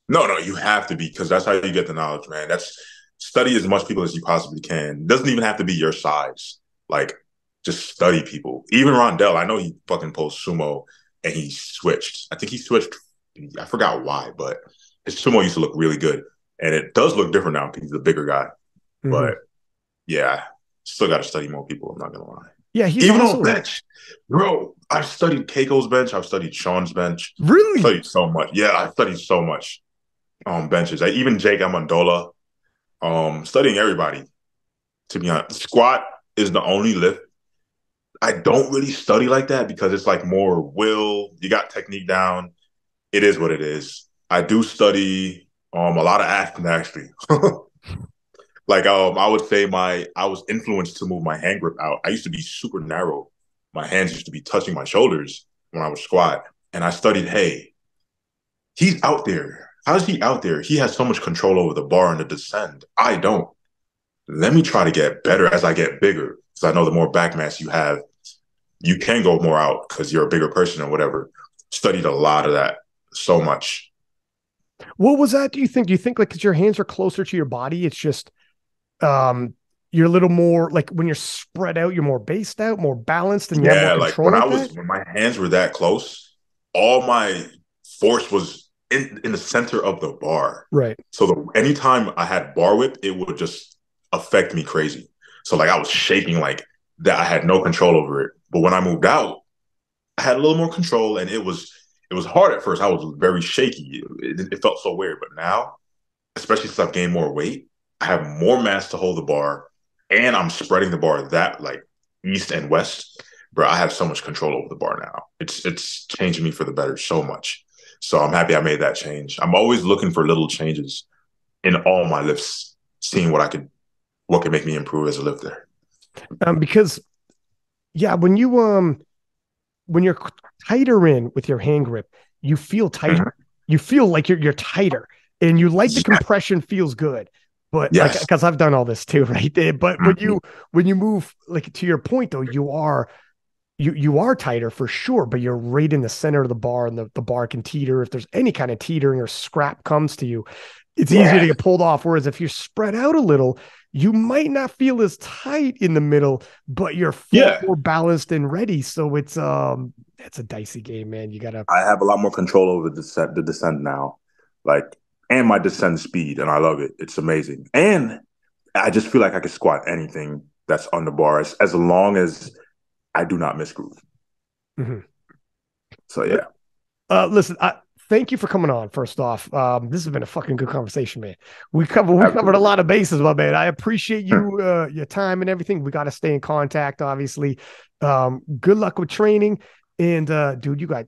No, you have to be because that's how you get the knowledge, man. That's study as much people as you possibly can. It doesn't even have to be your size. Like just study people. Even Rondel, I know he fucking pulls sumo and he switched. I think he switched. I forgot why, but his sumo used to look really good. And it does look different now because he's a bigger guy. But yeah, still got to study more people. I'm not going to lie. Yeah, he's even on bench. Bro, I've studied Keiko's bench. I've studied Sean's bench. Really? I've studied so much. Yeah, I've studied so much on benches. Even Jake Amendola. Studying everybody, to be honest. Squat is the only lift I don't really study like that because it's like more will. You got technique down. It is what it is. I do study a lot of Ashton actually. Like I would say I was influenced to move my hand grip out. I used to be super narrow. My hands used to be touching my shoulders when I was squat. And I studied, hey, he's out there. How's he out there? He has so much control over the bar and the descend. I don't. Let me try to get better as I get bigger. Because I know the more back mass you have, you can go more out because you're a bigger person or whatever. Studied a lot of that so much. What was that, do you think? Do you think like because your hands are closer to your body, it's just you're a little more like when you're spread out, you're more based out, more balanced, and you have more control? Like when my hands were that close, all my force was in the center of the bar. Right. So anytime I had bar whip, it would just affect me crazy. So like I was shaking like that. I had no control over it. But when I moved out, I had a little more control, and it was hard at first. I was very shaky. It felt so weird. But now, especially since I've gained more weight, I have more mass to hold the bar, and I'm spreading the bar that like east and west. Bro, I have so much control over the bar now. It's changing me for the better so much. So I'm happy I made that change. I'm always looking for little changes in all my lifts, seeing what can make me improve as a lifter. Because yeah, when you're tighter in with your hand grip, you feel tighter. Mm-hmm. You feel like you're tighter, and you like the compression feels good. But like, because I've done all this too, right? But when you move, like to your point though, you are tighter for sure, but you're right in the center of the bar, and the bar can teeter. If there's any kind of teetering or scrap comes to you, it's easier to get pulled off. Whereas if you're spread out a little, you might not feel as tight in the middle, but you're more balanced and ready. So it's a dicey game, man. I have a lot more control over the descent now. Like, and my descent speed, and I love it. It's amazing. And I just feel like I can squat anything that's on the bar as long as I do not miss groove. Mm-hmm. So, yeah. Listen, thank you for coming on, first off. This has been a fucking good conversation, man. We covered a lot of bases, my man. I appreciate you, your time and everything. We got to stay in contact, obviously. Good luck with training. And, dude, you got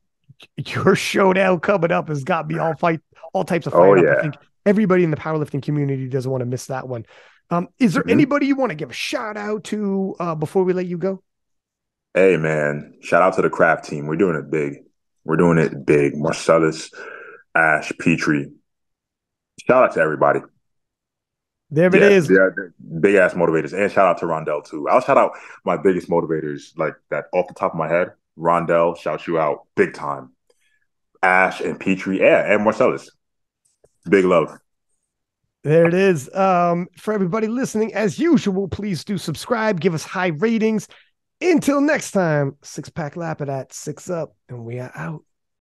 your showdown coming up has got me all types of fired up. I think everybody in the powerlifting community doesn't want to miss that one. Is there anybody you want to give a shout out to before we let you go? Hey man, shout out to the craft team. We're doing it big. We're doing it big. Marcellus, Ash, Petrie. Shout out to everybody. There it Yeah, is. yeah, big ass motivators. And shout out to Rondel too. I'll shout out my biggest motivators, like that off the top of my head. Rondel, shout you out big time. Ash and Petrie, yeah, and Marcellus. Big love. There it is. For everybody listening, as usual, please do subscribe, give us high ratings. Until next time, 6-pack Lapadat, 6 up, and we are out.